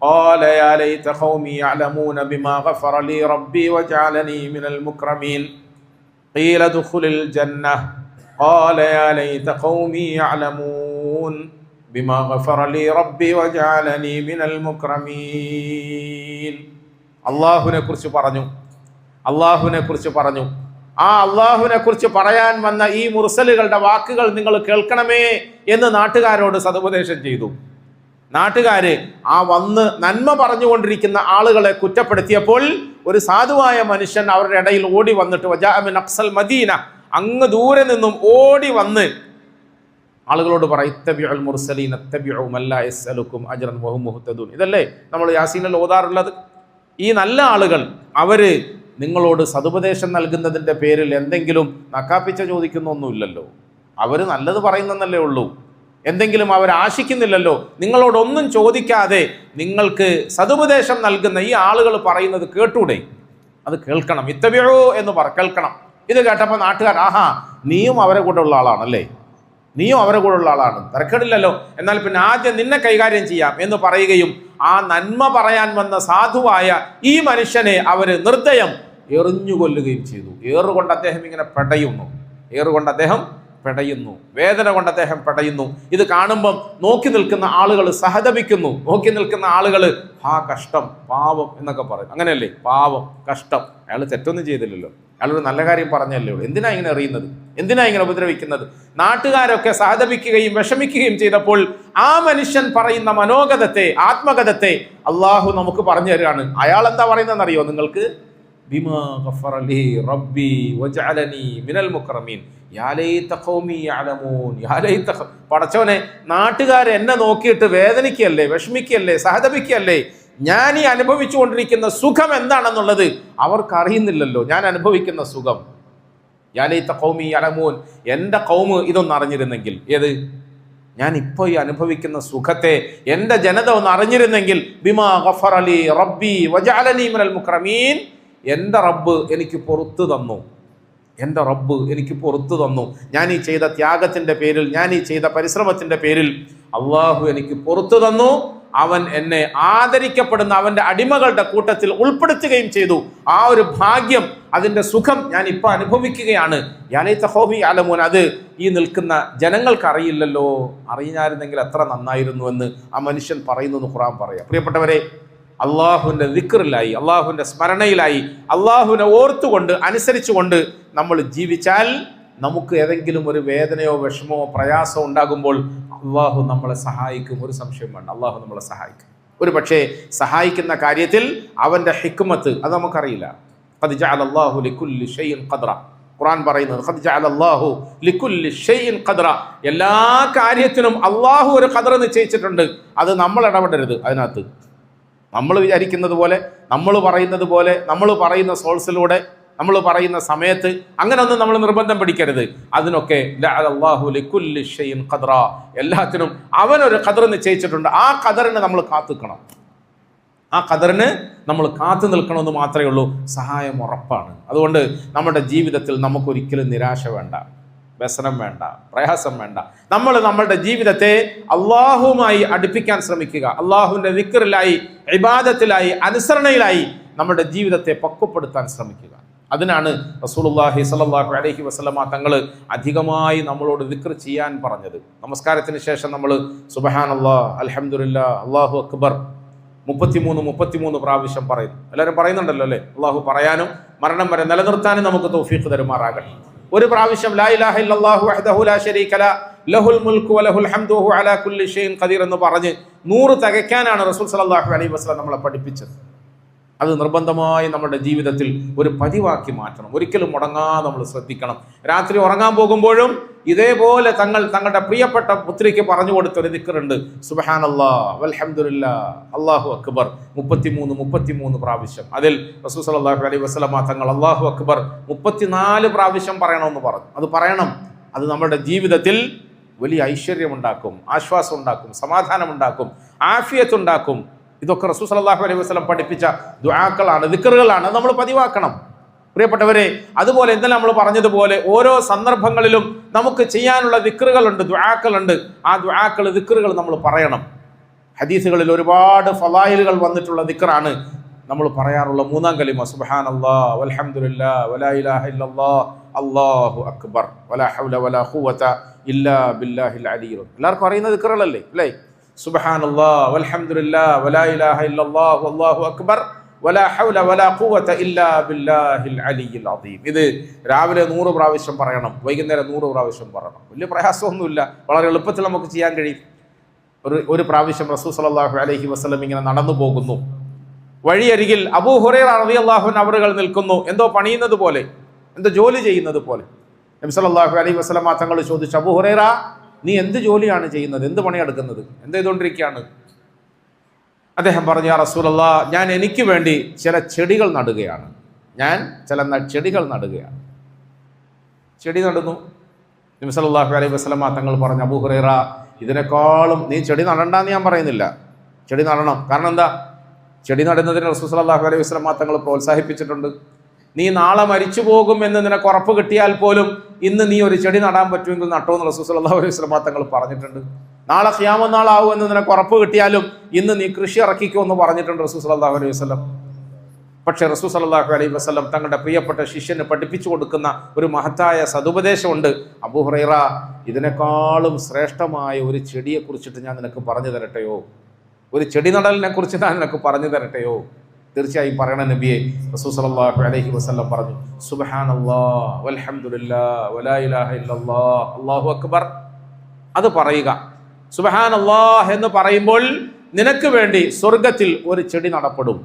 ഖാല യാ ലൈത ഖൗമി യഅലമൂന ബിമാ ഗഫറ ലി റബ്ബി വജഅലനി മിനൽ മുക്രമീൻ. ഖീല ദുഖുലിൽ ജന്ന ഖാല യാ ലൈത ഖൗമി യഅലമൂൻ ബിമാ ഗഫറ ലി റബ്ബി വജഅലനി മിനൽ മുക്രമീൻ. അല്ലാഹുവിനെ കുറിച്ച് പറഞ്ഞു. ആ അള്ളാഹുവിനെ കുറിച്ച് പറയാൻ വന്ന ഈ മുർസലുകളുടെ വാക്കുകൾ നിങ്ങൾ കേൾക്കണമേ എന്ന് നാട്ടുകാരോട് സതുപദേശം ചെയ്തു. നാട്ടുകാര് ആ വന്ന് നന്മ പറഞ്ഞുകൊണ്ടിരിക്കുന്ന ആളുകളെ കുറ്റപ്പെടുത്തിയപ്പോൾ ഒരു സാധുവായ മനുഷ്യൻ അവരുടെ ഇടയിൽ ഓടി വന്നിട്ട് വജാഅ മിൻ അഖ്സൽ മദീന, അങ്ങ് ദൂരെ നിന്നും ഓടി വന്ന് ആളുകളോട് പറയും ഇത്തബിഉൽ മുർസലീന ഇത്തബിഉ മൻ ലാ യസ്അലുക്കും അജ്റൻ വഹും മുഹ്തദൂൻ. ഇതല്ലേ നമ്മൾ യാസീനിൽ ഓതാറുള്ളത്? ഈ നല്ല ആളുകൾ അവര് നിങ്ങളോട് സതുപദേശം നൽകുന്നതിൻ്റെ പേരിൽ എന്തെങ്കിലും നക്കാപ്പിച്ച ചോദിക്കുന്നൊന്നുമില്ലല്ലോ. അവർ നല്ലത് പറയുന്നല്ലേ ഉള്ളൂ. എന്തെങ്കിലും അവർ ആശിക്കുന്നില്ലല്ലോ. നിങ്ങളോടൊന്നും ചോദിക്കാതെ നിങ്ങൾക്ക് സതുപദേശം നൽകുന്ന ഈ ആളുകൾ പറയുന്നത് കേട്ടൂടെ? അത് കേൾക്കണം. ഇത്തബിഉ എന്ന് കേൾക്കണം. ഇത് കേട്ടപ്പോൾ നാട്ടുകാർ ആഹാ നീയും അവരെ കൂടെ ഉള്ള ആളാണല്ലേ, നീയും അവരെ കൂടെ ഉള്ള ആളാണ്, തിരക്കേടില്ലല്ലോ, എന്നാൽ പിന്നെ ആദ്യം നിന്നെ കൈകാര്യം ചെയ്യാം എന്ന് പറയുകയും ആ നന്മ പറയാൻ വന്ന സാധുവായ ഈ മനുഷ്യനെ അവര് നിർദ്ദയം എറിഞ്ഞുകൊല്ലുകയും ചെയ്തു. ഏറുകൊണ്ട് അദ്ദേഹം ഇങ്ങനെ പെടയുന്നു, വേദന കൊണ്ട് അദ്ദേഹം പെടയുന്നു. ഇത് കാണുമ്പം നോക്കി നിൽക്കുന്ന ആളുകൾ സഹതപിക്കുന്നു. നോക്കി നിൽക്കുന്ന ആളുകൾ കഷ്ടം, പാവം എന്നൊക്കെ പറയും. അങ്ങനെയല്ലേ? പാവം, കഷ്ടം. അയാൾ തെറ്റൊന്നും ചെയ്തില്ലല്ലോ, അയാളൊരു നല്ല കാര്യം പറഞ്ഞല്ലേ ഉള്ളൂ. എന്തിനാ ഇങ്ങനെ എറിയുന്നത്? എന്തിനാ ഇങ്ങനെ ഉപദ്രവിക്കുന്നത്? നാട്ടുകാരൊക്കെ സഹതപിക്കുകയും വിഷമിക്കുകയും ചെയ്തപ്പോൾ ആ മനുഷ്യൻ പറയുന്ന മനോഗതത്തെ, ആത്മഗതത്തെ അള്ളാഹു നമുക്ക് പറഞ്ഞു തരികയാണ്. അയാൾ എന്താ പറയുന്നതെന്ന് അറിയോ നിങ്ങൾക്ക്? ബിമാ ഗഫറ ലി റബ്ബി വജഅലനി മിനൽ മുക്രമീൻ യാ ലൈത ഖൗമി യഅലമൂൻ. യാ ലൈത, പടച്ചവനെ, നാട്ടുകാർ എന്നെ നോക്കിയിട്ട് വേദനിക്കല്ലേ, വിഷമിക്കല്ലേ, സഹതപിക്കല്ലേ. ഞാൻ ഈ അനുഭവിച്ചു കൊണ്ടിരിക്കുന്ന സുഖം എന്താണെന്നുള്ളത് അവർക്ക് അറിയുന്നില്ലല്ലോ. ഞാൻ അനുഭവിക്കുന്ന സുഖം. യാ ലൈത ഖൗമി യഅലമൂൻ, എൻ്റെ ഖൗമ് ഇതൊന്നും അറിഞ്ഞിരുന്നെങ്കിൽ. ഏത്? ഞാൻ ഇപ്പോൾ ഈ അനുഭവിക്കുന്ന സുഖത്തെ എൻ്റെ ജനത ഒന്ന് അറിഞ്ഞിരുന്നെങ്കിൽ. ബിമാ ഗഫറ ലി റബ്ബി വജഅലനി മിനൽ മുക്രമീൻ, എൻ്റെ റബ്ബ് എനിക്ക് പുറത്തു തന്നു. ഞാൻ ഈ ചെയ്ത ത്യാഗത്തിൻ്റെ പേരിൽ, ഞാൻ ഈ ചെയ്ത പരിശ്രമത്തിൻ്റെ പേരിൽ അള്ളാഹു എനിക്ക് പുറത്തു തന്നു. അവൻ എന്നെ ആദരിക്കപ്പെടുന്ന അവൻ്റെ അടിമകളുടെ കൂട്ടത്തിൽ ഉൾപ്പെടുത്തുകയും ചെയ്തു. ആ ഒരു ഭാഗ്യം, അതിൻ്റെ സുഖം ഞാൻ ഇപ്പോൾ അനുഭവിക്കുകയാണ്. യാലൈത ഖൗമി യഅലമൂൻ, അത് ഈ നിൽക്കുന്ന ജനങ്ങൾക്ക് അറിയില്ലല്ലോ. അറിഞ്ഞായിരുന്നെങ്കിൽ എത്ര നന്നായിരുന്നു എന്ന് ആ മനുഷ്യൻ പറയുന്നു എന്ന് ഖുർആൻ പറയാം. പ്രിയപ്പെട്ടവരെ, അള്ളാഹുവിൻ്റെ ദിക്റിലായി, അള്ളാഹുവിൻ്റെ സ്മരണയിലായി, അള്ളാഹുവിനെ ഓർത്തുകൊണ്ട് അനുസരിച്ചുകൊണ്ട് നമ്മൾ ജീവിച്ചാൽ നമുക്ക് ഏതെങ്കിലും ഒരു വേദനയോ വിഷമമോ പ്രയാസമോ ഉണ്ടാകുമ്പോൾ അള്ളാഹു നമ്മളെ സഹായിക്കും. ഒരു സംശയം വേണ്ട, അള്ളാഹു നമ്മളെ സഹായിക്കും. ഒരു പക്ഷേ സഹായിക്കുന്ന കാര്യത്തിൽ അവൻ്റെ ഹിക്മത്ത് അത് നമുക്കറിയില്ല. ഖദ് ജഅലല്ലാഹു ലികുല്ലി ഷൈഇൻ ഖദ്റ, ഖുർആൻ പറയുന്നത് ഖദ് ജഅലല്ലാഹു ലികുല്ലി ഷൈഇൻ ഖദ്റ, എല്ലാ കാര്യത്തിനും അള്ളാഹു ഒരു ഖദ്ർ നിശ്ചയിച്ചിട്ടുണ്ട്. അത് നമ്മൾ ഇടപെടരുത് അതിനകത്ത്. നമ്മൾ വിചാരിക്കുന്നത് പോലെ, നമ്മൾ പറയുന്നത് പോലെ, നമ്മൾ പറയുന്ന സോഴ്സിലൂടെ, നമ്മൾ പറയുന്ന സമയത്ത് അങ്ങനെയൊന്നും നമ്മൾ നിർബന്ധം പിടിക്കരുത്. അതിനൊക്കെ അല്ലാഹു ലികുല്ലി ഷൈഇൻ ഖദ്റ, എല്ലാത്തിനും അവനൊരു ഖദ്ർ നിശ്ചയിച്ചിട്ടുണ്ട്. ആ ഖദറിന് നമ്മൾ കാത്തുക്കണം. ആ ഖദറിന് നമ്മൾ കാത്തു നിൽക്കണമെന്ന് മാത്രമേ ഉള്ളൂ. സഹായം ഉറപ്പാണ്. അതുകൊണ്ട് നമ്മുടെ ജീവിതത്തിൽ നമുക്കൊരിക്കലും നിരാശ വേണ്ട, വ്യസനം വേണ്ട, പ്രയാസം വേണ്ട. നമ്മൾ നമ്മളുടെ ജീവിതത്തെ അള്ളാഹുവുമായി അടുപ്പിക്കാൻ ശ്രമിക്കുക. അള്ളാഹുവിൻ്റെ ദിക്റിലായി, ഇബാദത്തിലായി, അനുസരണയിലായി നമ്മുടെ ജീവിതത്തെ പക്വപ്പെടുത്താൻ ശ്രമിക്കുക. അതിനാണ് റസൂലുള്ളാഹി സ്വല്ലല്ലാഹു അലൈഹി വസല്ലമ തങ്ങൾ അധികമായി നമ്മളോട് ദിക്ർ ചെയ്യാൻ പറഞ്ഞത്. നമസ്കാരത്തിന് ശേഷം നമ്മൾ സുബ്ഹാനല്ലാഹ്, അൽഹംദുലില്ലാഹ്, അല്ലാഹു അക്ബർ 33 പ്രാവശ്യം പറയുന്നു. എല്ലാവരും പറയുന്നുണ്ടല്ലോ അല്ലേ? അള്ളാഹു പറയാനും മരണം വരെ നിലനിർത്താനും നമുക്ക് തൗഫീഖ് തരുമാറാകട്ടെ. ഒരു പ്രാവശ്യം ലാ ഇലാഹ ഇല്ലല്ലാഹു വഹ്ദഹു ലാ ശരീക ലഹു ലഹുൽ മുൽക്കു വലഹുൽ ഹംദു വഹു അലാ കുല്ലി ഷൈഇൻ ഖദീർ എന്ന് പറഞ്ഞ് 100 തികയ്ക്കാനാണ് റസൂൽ സ്വല്ലല്ലാഹു അലൈഹി വസല്ലം നമ്മളെ പഠിപ്പിച്ചത്. അത് നിർബന്ധമായി നമ്മുടെ ജീവിതത്തിൽ ഒരു പതിവാക്കി മാറ്റണം. ഒരിക്കലും മുടങ്ങാതെ നമ്മൾ ശ്രദ്ധിക്കണം. രാത്രി ഉറങ്ങാൻ പോകുമ്പോഴും ഇതേപോലെ തങ്ങളുടെ പ്രിയപ്പെട്ട പുത്രിക്ക് പറഞ്ഞു കൊടുത്തൊരു ദിക്റുണ്ട്. സുബ്ഹാനല്ലാഹ് വൽഹംദുലില്ലാഹ് അല്ലാഹു അക്ബർ 33 പ്രാവശ്യം. അതിൽ റസൂൽ സ്വല്ലല്ലാഹു അലൈഹി വസല്ലം തങ്ങൾ അല്ലാഹു അക്ബർ 34 പ്രാവശ്യം പറയണമെന്ന് പറഞ്ഞു. അത് പറയണം. അത് നമ്മുടെ ജീവിതത്തിൽ വലിയ ഐശ്വര്യമുണ്ടാക്കും, ആശ്വാസം ഉണ്ടാക്കും, സമാധാനമുണ്ടാക്കും, ആഫിയത്ത് ഉണ്ടാക്കും. ഇതൊക്കെ റസൂൽ സല്ലല്ലാഹു അലൈഹി വസല്ലം പഠിപ്പിച്ച ദുആക്കളാണ്, ദിക്റുകളാണ്. നമ്മൾ പതിവാക്കണം പ്രിയപ്പെട്ടവരെ. അതുപോലെ എന്തെല്ലാം നമ്മൾ പറഞ്ഞതുപോലെ ഓരോ സന്ദർഭങ്ങളിലും നമുക്ക് ചെയ്യാനുള്ള ദിക്റുകളുണ്ട്, ദുആക്കളുണ്ട്. ആ ദുആക്കൾ, ദിക്റുകൾ നമ്മൾ പറയണം. ഹദീസുകളിൽ ഒരുപാട് ഫളായിലുകൾ വന്നിട്ടുള്ള ദിക്റാണ് നമ്മൾ പറയാറുള്ള 3-ാം കലിമ സുബ്ഹാനല്ലാഹ് വൽഹംദുലില്ലാഹ് വലാ ഇലാഹ ഇല്ലല്ലാഹ് അല്ലാഹു അക്ബർ വലാ ഹൗല വലാ ഖുവത ഇല്ലാ ബില്ലാഹിൽ അലിയിൽ. എല്ലാവർക്കും അറിയുന്ന ദിക്റുകളല്ലേ അല്ലേ? സുബ്ഹാനല്ലാഹ് വൽഹംദുലില്ലാഹ് വലാ ഇലാഹ ഇല്ലല്ലാഹ് വല്ലാഹു അക്ബർ വലാ ഹൗല വലാ ഖുവത ഇല്ലാ ബില്ലാഹിൽ അലിയിൽ അദീം. ഇത് രാവിലെ 100 പ്രാവശ്യം പറയണം, വൈകുന്നേരം 100 പ്രാവശ്യം പറയണം. വലിയ പ്രയാസമൊന്നുമില്ല, വളരെ എളുപ്പത്തിൽ നമുക്ക് ചെയ്യാൻ കഴിയും. ഒരു പ്രാവശ്യം റസൂൽ സല്ലല്ലാഹു അലൈഹി വസല്ലം ഇങ്ങനെ നടന്നു പോകുന്നു. വഴിയരികിൽ അബൂ ഹുറൈറ റളിയല്ലാഹു അൻഹു അവറുകൾ നിൽക്കുന്നു, എന്തോ പണിയുന്നത് പോലെ, എന്തോ ജോലി ചെയ്യുന്നത് പോലെ. നബി സല്ലല്ലാഹു അലൈഹി വസല്ലം തങ്ങൾ ചോദിച്ചു, അബൂ ഹുറൈറ, നീ എന്ത് ജോലിയാണ് ചെയ്യുന്നത്, എന്ത് പണിയെടുക്കുന്നത്, എന്ത് ചെയ്തുകൊണ്ടിരിക്കുകയാണ്? അദ്ദേഹം പറഞ്ഞു, യാ റസൂലല്ലാഹ്, ഞാൻ എനിക്ക് വേണ്ടി ചില ചെടികൾ നടുകയാണ്. ചെടികൾ നടുകയാണ്. ചെടി നടുന്നു. നബി സല്ലല്ലാഹു അലൈഹി വസല്ലം തങ്ങൾ പറഞ്ഞു, അബൂ ഹുറൈറ, ഇതിനേക്കാളും നീ ചെടി നടണ്ടെന്ന് ഞാൻ പറയുന്നില്ല, ചെടി നടണം. കാരണം എന്താ? ചെടി നടുന്നതിന് റസൂൽ സല്ലല്ലാഹു അലൈഹി വസല്ലം തങ്ങൾ പ്രോത്സാഹിപ്പിച്ചിട്ടുണ്ട്. നീ നാളെ മരിച്ചു പോകും എന്ന് നിനക്ക് ഉറപ്പ് കിട്ടിയാൽ പോലും ഇന്ന് നീ ഒരു ചെടി നടാൻ പറ്റുമെങ്കിൽ നട്ടോ എന്ന് റസൂൽ സല്ലല്ലാഹു അലൈഹി വസല്ലം തങ്ങൾ പറഞ്ഞിട്ടുണ്ട്. നാളെ ഖിയാമത്ത് നാളാവും എന്ന് നിനക്ക് ഉറപ്പ് കിട്ടിയാലും ഇന്ന് നീ കൃഷി ഇറക്കിക്കോ എന്ന് പറഞ്ഞിട്ടുണ്ട് റസൂൽ സല്ലല്ലാഹു അലൈഹി വസല്ലം. പക്ഷേ റസൂൽ സല്ലല്ലാഹു അലൈഹി വസല്ലം തങ്ങളുടെ പ്രിയപ്പെട്ട ശിഷ്യന് പഠിപ്പിച്ചു കൊടുക്കുന്ന ഒരു മഹത്തായ സതുപദേശമുണ്ട്. അബൂ ഹുറൈറ, ഇതിനേക്കാളും ശ്രേഷ്ഠമായ ഒരു ചെടിയെ കുറിച്ചിട്ട് ഞാൻ നിനക്ക് പറഞ്ഞു തരട്ടെയോ? ഒരു ചെടി നടലിനെ കുറിച്ച് ഞാൻ നിനക്ക് പറഞ്ഞു തരട്ടെയോ? തീർച്ചയായും പറയണം നബിയെ. റസൂൽ സല്ലല്ലാഹു അലൈഹി വസല്ലം പറഞ്ഞു, സുബ്ഹാനല്ലാഹ് വൽഹംദുലില്ലാഹ് വലാ ഇലാഹ ഇല്ലല്ലാഹ് അല്ലാഹു അക്ബർ. അത് പറയുക. സുബ്ഹാനല്ലാഹ് എന്ന് പറയുമ്പോൾ നിനക്ക് വേണ്ടി സ്വർഗത്തിൽ ഒരു ചെടി നടപ്പെടും.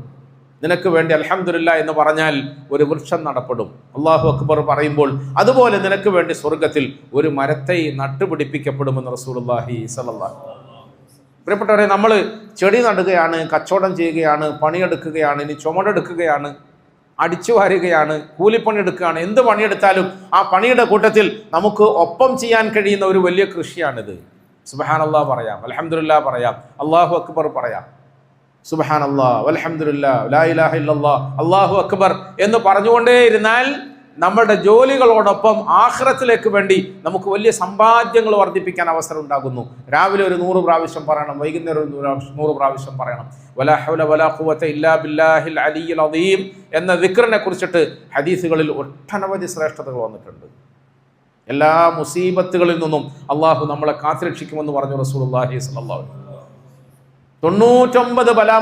നിനക്ക് വേണ്ടി അൽഹംദുലില്ലാഹ് എന്ന് പറഞ്ഞാൽ ഒരു വൃക്ഷം നടപ്പെടും. അല്ലാഹു അക്ബർ പറയുമ്പോൾ അതുപോലെ നിനക്ക് വേണ്ടി സ്വർഗത്തിൽ ഒരു മരത്തൈ നട്ടുപിടിപ്പിക്കപ്പെടുമെന്ന് റസൂലുള്ളാഹി സ്വല്ലല്ലാഹു അലൈഹി വസല്ലം. പ്രിയപ്പെട്ടവരെ, നമ്മൾ ചെടി നടുകയാണ്, കച്ചവടം ചെയ്യുകയാണ്, പണിയെടുക്കുകയാണ്, ഇനി ചുമടെടുക്കുകയാണ്, അടിച്ചു വാരുകയാണ്, കൂലിപ്പണി എടുക്കുകയാണ്. എന്ത് പണിയെടുത്താലും ആ പണിയുടെ കൂട്ടത്തിൽ നമുക്ക് ഒപ്പം ചെയ്യാൻ കഴിയുന്ന ഒരു വലിയ കൃഷിയാണിത്. സുബ്ഹാനല്ലാഹ് പറയാം, അൽഹംദുലില്ലാഹ് പറയാം, അല്ലാഹു അക്ബർ പറയാം. സുബ്ഹാനല്ലാഹ് വൽഹംദുലില്ലാഹ് ലാ ഇലാഹ ഇല്ലല്ലാഹ് അല്ലാഹു അക്ബർ എന്ന് പറഞ്ഞുകൊണ്ടേ ഇരുന്നാൽ നമ്മുടെ ജോലികളോടൊപ്പം ആഖിറത്തിലേക്ക് വേണ്ടി നമുക്ക് വലിയ സമ്പാദ്യങ്ങൾ വർദ്ധിപ്പിക്കാൻ അവസരം ഉണ്ടാകുന്നു. രാവിലെ ഒരു 100 പ്രാവശ്യം പറയണം, വൈകുന്നേരം ഒരു 100 പ്രാവശ്യം പറയണം. വലാ ഹൗല വലാ ഖുവത ഇല്ലാ ബില്ലാഹിൽ അലിയിൽ അദീം എന്ന ദിക്റിനെ കുറിച്ചിട്ട് ഹദീസുകളിൽ ഒട്ടനവധി ശ്രേഷ്ഠതകൾ വന്നിട്ടുണ്ട്. എല്ലാ മുസീബത്തുകളിൽ നിന്നും അള്ളാഹു നമ്മളെ കാത്തുരക്ഷിക്കുമെന്ന് പറഞ്ഞു റസൂലുള്ളാഹി സ്വല്ലല്ലാഹു അലൈഹി വസല്ലം. 99 ബലാ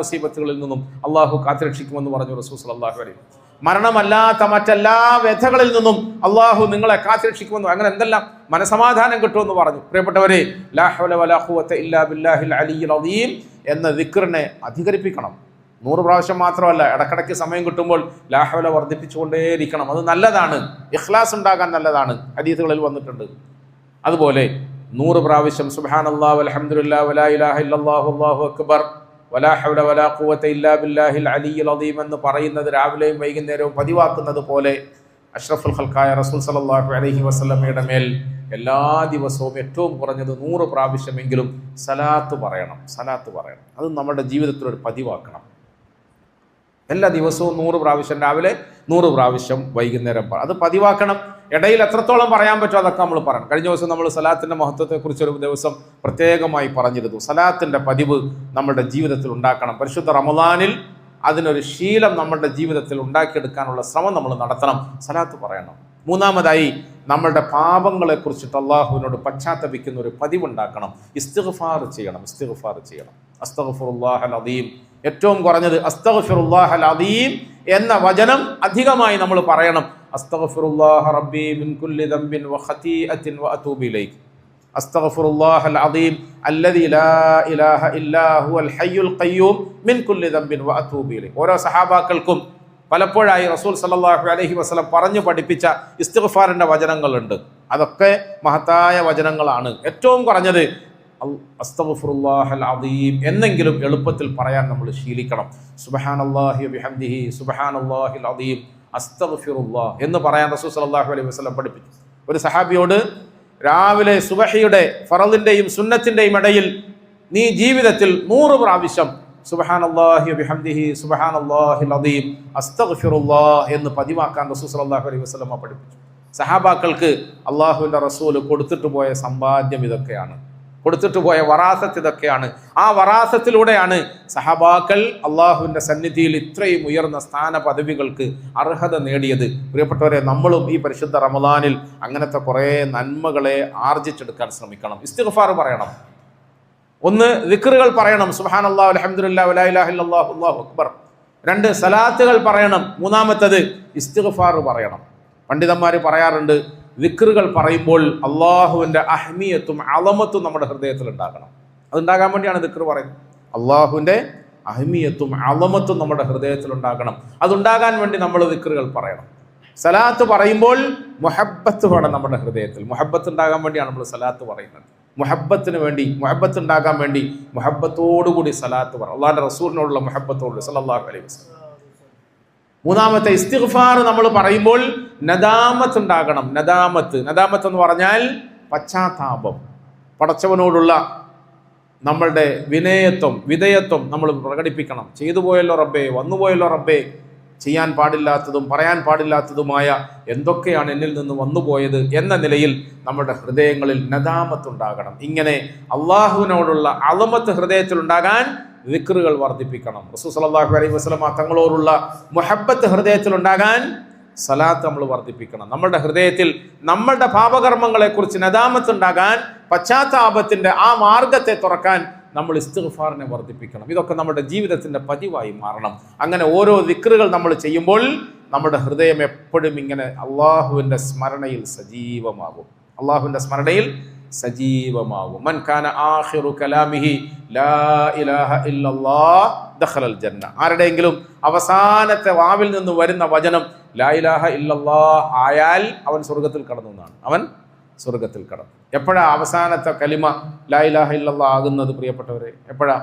മുസീബത്തുകളിൽ നിന്നും അള്ളാഹു കാത്തുരക്ഷിക്കുമെന്ന് പറഞ്ഞു റസൂൽ സല്ലല്ലാഹു അലൈഹി വസല്ലം. മരണമല്ലാത്ത മറ്റെല്ലാ വ്യഥകളിൽ നിന്നും അള്ളാഹു നിങ്ങളെ കാത്തുരക്ഷിക്കുമെന്ന്, അങ്ങനെ എന്തെല്ലാം മനസമാധാനം കിട്ടുമെന്ന് പറഞ്ഞു. പ്രിയപ്പെട്ടവരെ, ലാ ഹൗല വലാ ഖുവത ഇല്ലാ ബില്ലാഹിൽ അലിയിൽ അദീം എന്ന ദിക്റിനെ അധികരിപ്പിക്കണം. 100 പ്രാവശ്യം മാത്രമല്ല, ഇടക്കിടയ്ക്ക് സമയം കിട്ടുമ്പോൾ ലാ ഹൗല വർദ്ധിപ്പിച്ചുകൊണ്ടേയിരിക്കണം. അത് നല്ലതാണ്, ഇഖ്ലാസ് ഉണ്ടാകാൻ നല്ലതാണ്, ഹദീസുകളിൽ വന്നിട്ടുണ്ട്. അതുപോലെ 100 പ്രാവശ്യം സുബ്ഹാനല്ലാഹ് വൽഹംദുലില്ലാഹ് വലാ ഇലാഹ ഇല്ലല്ലാഹു അല്ലാഹു അക്ബർ വലാ ഹൗല വലാ ഖുവത ഇല്ലാ ബില്ലാഹിൽ അലിയിൽ അദീം എന്ന് പറയുന്നത് രാവിലെയും വൈകുന്നേരവും പതിവാക്കുന്നത് പോലെ അഷ്റഫുൽ ഖൽഖായ റസൂൽ സല്ലല്ലാഹു അലൈഹി വസല്ലമയുടെ മേൽ എല്ലാ ദിവസവും ഏറ്റവും കുറഞ്ഞത് 100 പ്രാവശ്യമെങ്കിലും സലാത്ത് പറയണം. അത് നമ്മുടെ ജീവിതത്തിൽ ഒരു പതിവാക്കണം. എല്ലാ ദിവസവും 100 പ്രാവശ്യം രാവിലെ, 100 പ്രാവശ്യം വൈകുന്നേരം അത് പതിവാക്കണം. ഇടയിൽ എത്രത്തോളം പറയാൻ പറ്റുമോ അതൊക്കെ നമ്മൾ പറയണം. കഴിഞ്ഞ ദിവസം നമ്മൾ സലാത്തിൻ്റെ മഹത്വത്തെക്കുറിച്ച് ഒരു ദിവസം പ്രത്യേകമായി പറഞ്ഞിരുന്നു. സലാത്തിൻ്റെ പതിവ് നമ്മുടെ ജീവിതത്തിൽ ഉണ്ടാക്കണം. പരിശുദ്ധ റമദാനിൽ അതിനൊരു ശീലം നമ്മുടെ ജീവിതത്തിൽ ഉണ്ടാക്കിയെടുക്കാനുള്ള ശ്രമം നമ്മൾ നടത്തണം. സലാത്ത് പറയണം. മൂന്നാമതായി, നമ്മളുടെ പാപങ്ങളെ കുറിച്ചിട്ട് അള്ളാഹുവിനോട് പശ്ചാത്തപിക്കുന്ന ഒരു പതിവുണ്ടാക്കണം. ഇസ്തിഗ്ഫാർ ചെയ്യണം. അസ്തഗ്ഫിറുല്ലാഹൽ അദീം, ഏറ്റവും കുറഞ്ഞത് അസ്തഗ്ഫിറുല്ലാഹൽ അദീം എന്ന വചനം അധികമായി നമ്മൾ പറയണം. അസ്തഗ്ഫിറുല്ലാഹ റബ്ബി മിൻ കുല്ലി ദംബിൻ വ ഖതീഅത്തിൻ വ അതൂബു ഇലൈഹി. അസ്തഗ്ഫിറുല്ലാഹൽ അദീം അല്ലദീ ലാ ഇലാഹ ഇല്ലാ ഹുവൽ ഹയ്യുൽ ഖയ്യൂം മിൻ കുല്ലി ദംബിൻ വ അതൂബു ഇലൈഹി. ഓരോ സഹാബാക്കൾക്കും പലപ്പോഴായി റസൂൽ സല്ലല്ലാഹു അലൈഹി വസല്ലം പറഞ്ഞു പഠിപ്പിച്ച ഇസ്തിഗ്ഫാറിന്റെ വചനങ്ങളുണ്ട്. അതൊക്കെ മഹത്തായ വചനങ്ങളാണ്. ഏറ്റവും കുറഞ്ഞത് അസ്തഗ്ഫിറുല്ലാഹൽ അദീം എന്നെങ്കിലും എളുപ്പത്തിൽ പറയാൻ നമ്മൾ ശീലിക്കണം. സുബ്ഹാനല്ലാഹി വബിഹംദിഹി സുബ്ഹാനല്ലാഹിൽ അദീം അസ്തഗ്ഫിറുല്ലാഹ് എന്ന് പറയാൻ റസൂൽ സല്ലല്ലാഹു അലൈഹി വസല്ലം പഠിപ്പിച്ചു. ഒരു സഹാബിയോട്, രാവിലെ സുബഹിയുടെ ഫറളിന്റെയും സുന്നത്തിന്റെയും ഇടയിൽ നീ ജീവിതത്തിൽ 100 പ്രാവശ്യം സുബ്ഹാനല്ലാഹി വബിഹംദിഹി സുബ്ഹാനല്ലാഹിൽ അദീം അസ്തഗ്ഫിറുല്ലാഹ് എന്ന് പതിവാക്കാൻ റസൂൽ സല്ലല്ലാഹു അലൈഹി വസല്ലം പഠിപ്പിച്ചു. സഹാബാക്കൾക്ക് അള്ളാഹുവിൻ്റെ റസൂൽ കൊടുത്തിട്ട് പോയ സമ്പാദ്യം ഇതൊക്കെയാണ്. കൊടുത്തിട്ട് പോയ വറാസത്ത് ഇതൊക്കെയാണ്. ആ വറാസത്തിലൂടെയാണ് സഹബാക്കൾ അള്ളാഹുവിൻ്റെ സന്നിധിയിൽ ഇത്രയും ഉയർന്ന സ്ഥാന പദവികൾക്ക് അർഹത നേടിയത്. പ്രിയപ്പെട്ടവരെ, നമ്മളും ഈ പരിശുദ്ധ റമദാനിൽ അങ്ങനത്തെ കുറേ നന്മകളെ ആർജിച്ചെടുക്കാൻ ശ്രമിക്കണം. ഇസ്തിഗ്ഫാർ പറയണം. ഒന്ന്, ദിക്റുകൾ പറയണം. സുബ്ഹാനല്ലാഹ്, അൽഹംദുലില്ലാഹ്, വലാ ഇലാഹ ഇല്ലല്ലാഹ്, അല്ലാഹു അക്ബർ. 2, സലാത്തുകൾ പറയണം. 3-മത്തേത് ഇസ്തിഗ്ഫാർ പറയണം. പണ്ഡിതന്മാർ പറയാറുണ്ട്, ദിക്റുകൾ പറയുമ്പോൾ അള്ളാഹുവിൻ്റെ അഹ്മിയത്തും അളമത്തും നമ്മുടെ ഹൃദയത്തിൽ ഉണ്ടാകണം. അതുണ്ടാകാൻ വേണ്ടിയാണ് ദിക്ർ പറയുന്നത്. അള്ളാഹുവിൻ്റെ അഹ്മിയത്തും അളമത്തും നമ്മുടെ ഹൃദയത്തിൽ ഉണ്ടാകണം. അതുണ്ടാകാൻ വേണ്ടി നമ്മൾ ദിക്റുകൾ പറയണം. സലാത്ത് പറയുമ്പോൾ മുഹബ്ബത്ത് വേണം നമ്മുടെ ഹൃദയത്തിൽ. മുഹബ്ബത്ത് ഉണ്ടാകാൻ വേണ്ടിയാണ് നമ്മൾ സലാത്ത് പറയുന്നത്. മുഹബ്ബത്തിന് വേണ്ടി, മുഹബ്ബത്ത് ഉണ്ടാകാൻ വേണ്ടി മുഹബ്ബത്തോടുകൂടി സലാത്ത് പറ. അള്ളാഹുവിൻ്റെ റസൂലിനോടുള്ള മുഹബ്ബത്തോട് സല്ലല്ലാഹു അലൈഹി വസല്ലം. 3-മത്തെ ഇസ്തിഗ്ഫാർ നമ്മൾ പറയുമ്പോൾ നദാമത്ത് ഉണ്ടാകണം. നദാമത്ത് എന്ന് പറഞ്ഞാൽ പശ്ചാത്താപം. പടച്ചവനോടുള്ള നമ്മളുടെ വിധേയത്വം നമ്മൾ പ്രകടിപ്പിക്കണം. ചെയ്തു പോയല്ലോ റബ്ബേ, വന്നുപോയല്ലോ റബ്ബേ, ചെയ്യാൻ പാടില്ലാത്തതും പറയാൻ പാടില്ലാത്തതുമായ എന്തൊക്കെയാണ് എന്നിൽ നിന്ന് വന്നുപോയത് എന്ന നിലയിൽ നമ്മുടെ ഹൃദയങ്ങളിൽ നദാമത്ത് ഉണ്ടാകണം. ഇങ്ങനെ അള്ളാഹുവിനോടുള്ള അളമത്ത് ഹൃദയത്തിൽ ഉണ്ടാകാൻ ദിക്റുകൾ വർദ്ധിപ്പിക്കണം. റസൂൽ സല്ലല്ലാഹു അലൈഹി വസല്ലം തങ്ങളോടുള്ള മുഹബ്ബത്ത് ഹൃദയത്തിൽ ഉണ്ടാകാൻ സലാത്ത് നമ്മൾ വർദ്ധിപ്പിക്കണം. നമ്മുടെ ഹൃദയത്തിൽ നമ്മളുടെ പാപകർമ്മങ്ങളെക്കുറിച്ച് നദാമത്ത് ഉണ്ടാകാൻ, പശ്ചാത്താപത്തിൻ്റെ ആ മാർഗത്തെ തുറക്കാൻ നമ്മൾ ഇസ്തിഗ്ഫാറിനെ വർദ്ധിപ്പിക്കണം. ഇതൊക്കെ നമ്മുടെ ജീവിതത്തിൻ്റെ പതിവായി മാറണം. അങ്ങനെ ഓരോ ദിക്റുകൾ നമ്മൾ ചെയ്യുമ്പോൾ നമ്മുടെ ഹൃദയം എപ്പോഴും ഇങ്ങനെ അള്ളാഹുവിൻ്റെ സ്മരണയിൽ സജീവമാകും. മൻ കാന ആഖിറു കലാമിഹി ലാ ഇലാഹ ഇല്ലല്ലാഹ് ദഖലൽ ജന്ന. ആരുടെയെങ്കിലും അവസാനത്തെ വാവിൽ നിന്ന് വരുന്ന വചനം ലാ ഇലാഹ ഇല്ലല്ലാഹ് ആയാൽ അവൻ സ്വർഗത്തിൽ കടന്നു എന്നാണ്. അവൻ സ്വർഗത്തിൽ കടന്നു. എപ്പോഴാ അവസാനത്തെ കലിമ ലാ ഇലാഹ ഇല്ലല്ലാഹ് ആകുന്നത് പ്രിയപ്പെട്ടവരെ? എപ്പോഴാ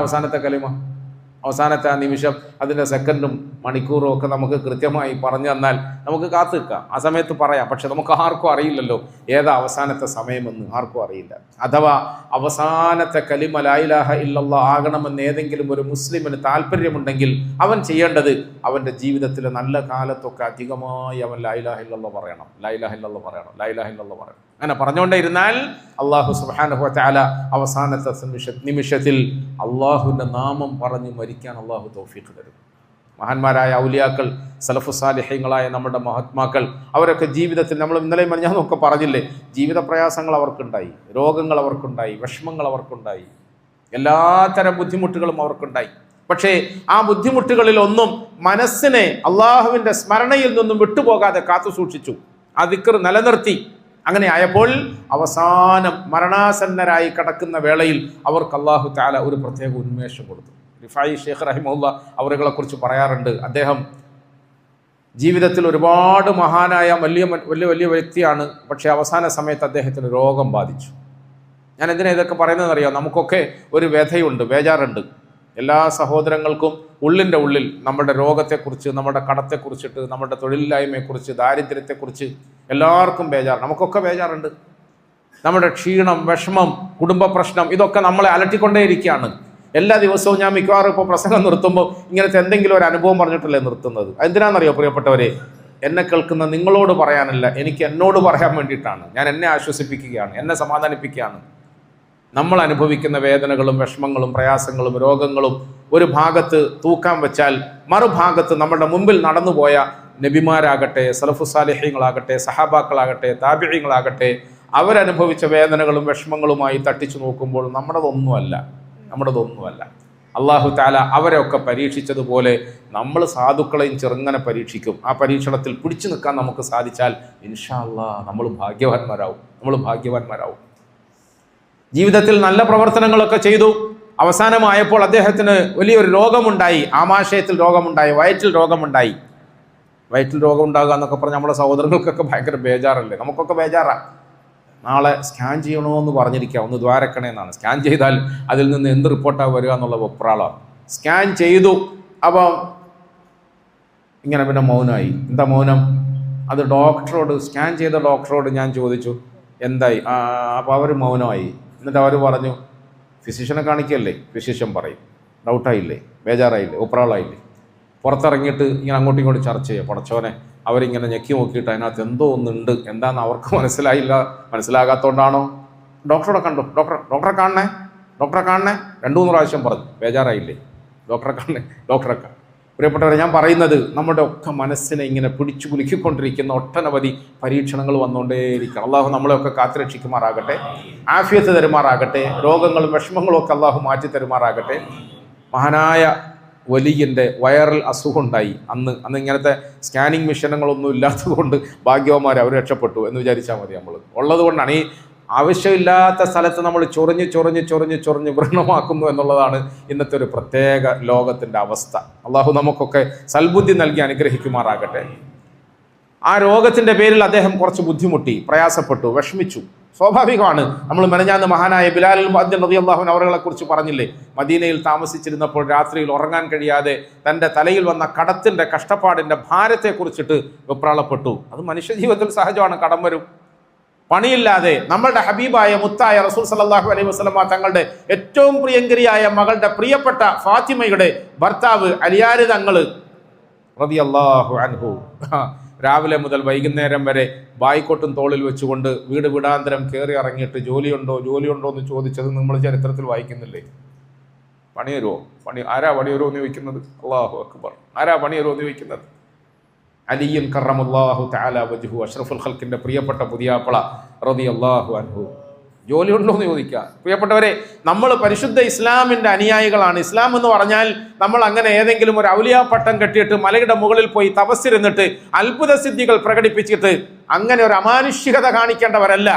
അവസാനത്തെ കലിമ? അവസാനത്തെ ആ നിമിഷം, അതിൻ്റെ സെക്കൻഡും മണിക്കൂറും ഒക്കെ നമുക്ക് കൃത്യമായി പറഞ്ഞു തന്നാൽ നമുക്ക് കാത്തു നിൽക്കാം. ആ സമയത്ത് പറയാം. പക്ഷെ നമുക്ക് ആർക്കും അറിയില്ലല്ലോ ഏതാ അവസാനത്തെ സമയമെന്ന്, ആർക്കും അറിയില്ല. അഥവാ അവസാനത്തെ കലിമ ലാ ഇലാഹ ഇല്ലല്ലാഹ് ആകണമെന്ന് ഏതെങ്കിലും ഒരു മുസ്ലിമിന് താല്പര്യമുണ്ടെങ്കിൽ അവൻ ചെയ്യേണ്ടത് അവൻ്റെ ജീവിതത്തിലെ നല്ല കാലത്തൊക്കെ അധികമായി അവൻ ലാ ഇലാഹ ഇല്ലല്ലാഹ് പറയണം. അങ്ങനെ പറഞ്ഞുകൊണ്ടേ ഇരുന്നാൽ അള്ളാഹു സുബ്ഹാനഹു വ തആല അവസാനത്തെ നിമിഷത്തിൽ അള്ളാഹുവിൻ്റെ നാമം പറഞ്ഞു മരിക്കാൻ അള്ളാഹു തൗഫീഖ് തരും. മഹാന്മാരായ ഔലിയാക്കൾ, സലഫു സാലിഹീങ്ങളായ നമ്മുടെ മഹാത്മാക്കൾ, അവരൊക്കെ ജീവിതത്തിൽ, നമ്മൾ ഇന്നലെയും പറഞ്ഞൊക്കെ പറഞ്ഞില്ലേ, ജീവിത പ്രയാസങ്ങൾ അവർക്കുണ്ടായി, രോഗങ്ങൾ അവർക്കുണ്ടായി, വിഷമങ്ങൾ അവർക്കുണ്ടായി, എല്ലാത്തരം ബുദ്ധിമുട്ടുകളും അവർക്കുണ്ടായി. പക്ഷേ ആ ബുദ്ധിമുട്ടുകളിൽ ഒന്നും മനസ്സിനെ അള്ളാഹുവിൻ്റെ സ്മരണയിൽ നിന്നും വിട്ടുപോകാതെ കാത്തു സൂക്ഷിച്ചു. ആ ദിക്ർ നിലനിർത്തി. അങ്ങനെ ആയപ്പോൾ അവസാനം മരണാസന്നരായി കിടക്കുന്ന വേളയിൽ അവർക്ക് അല്ലാഹു തആല ഒരു പ്രത്യേക ഉന്മേഷം കൊടുത്തു. റിഫായി ഷെയ്ഖ് റഹിമഹുല്ലാഹ് അവരുകളെ കുറിച്ച് പറയാറുണ്ട്, അദ്ദേഹം ജീവിതത്തിൽ ഒരുപാട് മഹാനായ വലിയ വ്യക്തിയാണ്. പക്ഷേ അവസാന സമയത്ത് അദ്ദേഹത്തിന് രോഗം ബാധിച്ചു. ഞാൻ എന്തിനാ ഇതൊക്കെ പറയുന്നതെന്നറിയാം? നമുക്കൊക്കെ ഒരു വ്യഥയുണ്ട്, ബേജാറുണ്ട്. എല്ലാ സഹോദരങ്ങൾക്കും ഉള്ളിൻ്റെ ഉള്ളിൽ നമ്മുടെ രോഗത്തെക്കുറിച്ച്, നമ്മുടെ കടത്തെക്കുറിച്ചിട്ട്, നമ്മുടെ തൊഴിലില്ലായ്മയെക്കുറിച്ച്, ദാരിദ്ര്യത്തെക്കുറിച്ച് എല്ലാവർക്കും ബേജാറ്. നമുക്കൊക്കെ ബേജാറുണ്ട്. നമ്മുടെ ക്ഷീണം, വിഷമം, കുടുംബ പ്രശ്നം, ഇതൊക്കെ നമ്മളെ അലട്ടിക്കൊണ്ടേയിരിക്കുകയാണ്. എല്ലാ ദിവസവും ഞാൻ മിക്കവാറും ഇപ്പോൾ പ്രസംഗം നിർത്തുമ്പോൾ ഇങ്ങനത്തെ എന്തെങ്കിലും ഒരു അനുഭവം പറഞ്ഞിട്ടല്ലേ നിർത്തുന്നത്. എന്തിനാണെന്നറിയോ പ്രിയപ്പെട്ടവരെ? എന്നെ കേൾക്കുന്ന നിങ്ങളോട് പറയാനല്ല, എനിക്ക് എന്നോട് പറയാൻ വേണ്ടിയിട്ടാണ്. ഞാൻ എന്നെ ആശ്വസിപ്പിക്കുകയാണ്, എന്നെ സമാധാനിപ്പിക്കുകയാണ്. നമ്മൾ അനുഭവിക്കുന്ന വേദനകളും വിഷമങ്ങളും പ്രയാസങ്ങളും രോഗങ്ങളും ഒരു ഭാഗത്ത് തൂക്കാൻ വെച്ചാൽ മറുഭാഗത്ത് നമ്മുടെ മുമ്പിൽ നടന്നുപോയ നബിമാരാകട്ടെ, സലഫു സാലിഹീങ്ങളാകട്ടെ, സഹാബാക്കളാകട്ടെ, താബിഈങ്ങളാകട്ടെ, അവരനുഭവിച്ച വേദനകളും വിഷമങ്ങളുമായി തട്ടിച്ചു നോക്കുമ്പോൾ നമ്മുടേതൊന്നുമല്ല. അല്ലാഹു തആല അവരെയൊക്കെ പരീക്ഷിച്ചതുപോലെ നമ്മൾ സാധുക്കളെയും ചെറുങ്ങനെ പരീക്ഷിക്കും. ആ പരീക്ഷണത്തിൽ പിടിച്ചു നിൽക്കാൻ നമുക്ക് സാധിച്ചാൽ ഇൻഷാ അല്ലാഹ് നമ്മൾ ഭാഗ്യവാന്മാരാവും. ജീവിതത്തിൽ നല്ല പ്രവർത്തനങ്ങളൊക്കെ ചെയ്തു. അവസാനമായപ്പോൾ അദ്ദേഹത്തിന് വലിയൊരു രോഗമുണ്ടായി. ആമാശയത്തിൽ രോഗമുണ്ടായി, വയറ്റിൽ രോഗമുണ്ടായി. വയറ്റിൽ രോഗം ഉണ്ടാകുക എന്നൊക്കെ പറഞ്ഞാൽ നമ്മുടെ സഹോദരങ്ങൾക്കൊക്കെ ഭയങ്കര ബേജാറല്ലേ? നമുക്കൊക്കെ ബേജാറാണ്. നാളെ സ്കാൻ ചെയ്യണമെന്ന് പറഞ്ഞിരിക്കുക, ഒന്ന് ദ്വാരക്കണേന്നാണ്. സ്കാൻ ചെയ്താൽ അതിൽ നിന്ന് എന്ത് റിപ്പോർട്ടാണ് വരിക എന്നുള്ള വെപ്രാളമാണ്. സ്കാൻ ചെയ്തു. അപ്പം ഇങ്ങനെ പിന്നെ മൗനമായി. എന്താ മൗനം? അത് ഡോക്ടറോട്, സ്കാൻ ചെയ്ത ഡോക്ടറോട് ഞാൻ ചോദിച്ചു എന്തായി. അപ്പോൾ അവർ മൗനമായി. എന്നിട്ട് അവർ പറഞ്ഞു, ഫിസിഷ്യനെ കാണിക്കല്ലേ? ഫിസിഷ്യൻ പറയും, ഡൗട്ടായില്ലേ, ബേജാറായില്ലേ, ഒപ്രാളായില്ലേ? പുറത്തിറങ്ങിയിട്ട് ഇങ്ങനെ അങ്ങോട്ടും ഇങ്ങോട്ടും ചർച്ച ചെയ്യുക. പടച്ചോനെ, അവരിങ്ങനെ ഞെക്കി നോക്കിയിട്ട് അതിനകത്ത് എന്തോ ഒന്നുണ്ട്. എന്താണെന്ന് അവർക്ക് മനസ്സിലാകാത്തതുകൊണ്ടാണോ? ഡോക്ടറെ കണ്ടു, ഡോക്ടറെ കാണണേ 2-3 പ്രാവശ്യം പറഞ്ഞു. ബേജാറായില്ലേ? ഡോക്ടറെ കാണും. പ്രിയപ്പെട്ടവരെ, ഞാൻ പറയുന്നത് നമ്മുടെ ഒക്കെ മനസ്സിനെ ഇങ്ങനെ പിടിച്ചു കുലുക്കിക്കൊണ്ടിരിക്കുന്ന ഒട്ടനവധി പരീക്ഷണങ്ങൾ വന്നുകൊണ്ടേയിരിക്കണം. അള്ളാഹു നമ്മളെയൊക്കെ കാത്തുരക്ഷിക്കുമാറാകട്ടെ, ആഫിയത്ത് തരുമാറാകട്ടെ, രോഗങ്ങളും വിഷമങ്ങളും ഒക്കെ അള്ളാഹു മാറ്റി തരുമാറാകട്ടെ. മഹാനായ വലിയൻ്റെ വൈറൽ അസുഖം ഉണ്ടായി. അന്ന് ഇങ്ങനത്തെ സ്കാനിങ് മെഷീനുകളൊന്നും ഇല്ലാത്തതുകൊണ്ട് ഭാഗ്യവന്മാർ അവർ രക്ഷപ്പെട്ടു എന്ന് വിചാരിച്ചാൽ മതി. നമ്മൾ ഉള്ളത് കൊണ്ടാണ് ഈ ആവശ്യമില്ലാത്ത സ്ഥലത്ത് നമ്മൾ ചൊറിഞ്ഞ് വ്രണമാക്കുന്നു എന്നുള്ളതാണ് ഇന്നത്തെ ഒരു പ്രത്യേക ലോകത്തിൻ്റെ അവസ്ഥ. അള്ളാഹു നമുക്കൊക്കെ സൽബുദ്ധി നൽകി അനുഗ്രഹിക്കുമാറാകട്ടെ. ആ രോഗത്തിൻ്റെ പേരിൽ അദ്ദേഹം കുറച്ച് ബുദ്ധിമുട്ടി, പ്രയാസപ്പെട്ടു, വിഷമിച്ചു. സ്വാഭാവികമാണ്. നമ്മൾ മെനഞ്ഞാന്ന് മഹാനായ ബിലാൽ മുഅദ്ദിൻ റളിയല്ലാഹു അൻഹു അവരെ കുറിച്ച് പറഞ്ഞില്ലേ? മദീനയിൽ താമസിച്ചിരുന്നപ്പോൾ രാത്രിയിൽ ഉറങ്ങാൻ കഴിയാതെ തൻ്റെ തലയിൽ വന്ന കടത്തിൻ്റെ കഷ്ടപ്പാടിൻ്റെ ഭാരത്തെക്കുറിച്ചിട്ട് വെപ്രാളപ്പെട്ടു. അത് മനുഷ്യജീവിതത്തിൽ സഹജമാണ്. കടം വരും. പണിയില്ലാതെ നമ്മളുടെ ഹബീബായ മുത്തായ റസൂൽ സല്ലല്ലാഹു അലൈഹി വസല്ലമ തങ്ങളുടെ ഏറ്റവും പ്രിയങ്കരിയായ മകളുടെ പ്രിയപ്പെട്ട ഫാത്തിമയുടെ ഭർത്താവ് അലിയാര് തങ്ങൾ റളിയല്ലാഹു അൻഹു രാവിലെ മുതൽ വൈകുന്നേരം വരെ ബായിക്കോട്ടും തോളിൽ വെച്ചുകൊണ്ട് വീട് വീടാന്തരം കയറി ഇറങ്ങിയിട്ട് ജോലിയുണ്ടോ എന്ന് ചോദിച്ചത് നമ്മൾ ചരിത്രത്തിൽ വായിക്കുന്നില്ലേ? പണി തരുമോ? ആരാ പണി തരുമോ എന്ന് ചോദിക്കുന്നത്? അല്ലാഹു അക്ബർ. ആരാ പണി തരുമോ എന്ന് ചോദിക്കുന്നത്? അലിയൻ കറമല്ലാഹു തആല വജ്ഹു, അഷ്റഫുൽ ഖൽക്കിന്റെ പ്രിയപ്പെട്ട പുതിയാപ്പള റളിയല്ലാഹു അൻഹു. ജോലി ഉണ്ടോ എന്ന് ചോദിക്കുക. പ്രിയപ്പെട്ടവരെ, നമ്മൾ പരിശുദ്ധ ഇസ്ലാമിന്റെ അനുയായികളാണ്. ഇസ്ലാം എന്ന് പറഞ്ഞാൽ നമ്മൾ അങ്ങനെ ഏതെങ്കിലും ഒരു ഔലിയാ പട്ടം കെട്ടിയിട്ട് മലയുടെ മുകളിൽ പോയി തപസ്സിരുന്നിട്ട് അത്ഭുത സിദ്ധികൾ പ്രകടിപ്പിച്ചിട്ട് അങ്ങനെ ഒരു അമാനുഷികത കാണിക്കേണ്ടവരല്ല.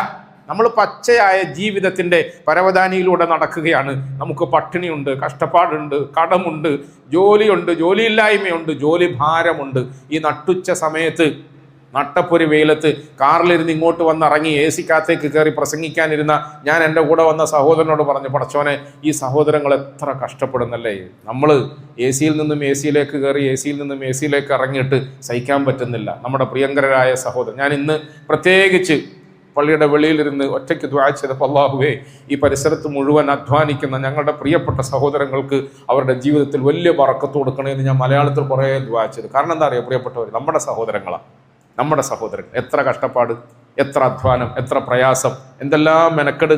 നമ്മൾ പച്ചയായ ജീവിതത്തിൻ്റെ പരവതാനിയിലൂടെ നടക്കുകയാണ്. നമുക്ക് പട്ടിണിയുണ്ട്, കഷ്ടപ്പാടുണ്ട്, കടമുണ്ട്, ജോലിയുണ്ട്, ജോലിയില്ലായ്മയുണ്ട്, ജോലി ഭാരമുണ്ട്. ഈ നട്ടുച്ച സമയത്ത് നട്ടപ്പൊരി വെയിലത്ത് കാറിലിരുന്ന് ഇങ്ങോട്ട് വന്നിറങ്ങി എ സിക്കകത്തേക്ക് കയറി പ്രസംഗിക്കാനിരുന്ന ഞാൻ എൻ്റെ കൂടെ വന്ന സഹോദരനോട് പറഞ്ഞു, പടച്ചോനെ, ഈ സഹോദരങ്ങൾ എത്ര കഷ്ടപ്പെടുന്നല്ലേ. നമ്മൾ എ സിയിൽ നിന്നും എ സിയിലേക്ക് കയറി എ സിയിൽ നിന്നും എ സിയിലേക്ക് ഇറങ്ങിയിട്ട് സഹിക്കാൻ പറ്റുന്നില്ല. നമ്മുടെ പ്രിയങ്കരായ സഹോദരൻ, ഞാൻ ഇന്ന് പ്രത്യേകിച്ച് പള്ളിയുടെ വെളിയിലിരുന്ന് ഒറ്റയ്ക്ക് ദുആ ചെയ്തപ്പോൾ, അല്ലാഹുവേ, ഈ പരിസരത്ത് മുഴുവൻ അധ്വാനിക്കുന്ന ഞങ്ങളുടെ പ്രിയപ്പെട്ട സഹോദരങ്ങൾക്ക് അവരുടെ ജീവിതത്തിൽ വലിയ ബറക്കത്ത് കൊടുക്കണേ എന്ന് ഞാൻ മലയാളത്തിൽ കുറേ ദുആ ചെയ്തു. കാരണം എന്താ അറിയുക പ്രിയപ്പെട്ടവർ, നമ്മുടെ സഹോദരങ്ങളാണ്. നമ്മുടെ സഹോദരങ്ങൾ എത്ര കഷ്ടപ്പാട്, എത്ര അധ്വാനം, എത്ര പ്രയാസം, എന്തെല്ലാം മെനക്കെട്.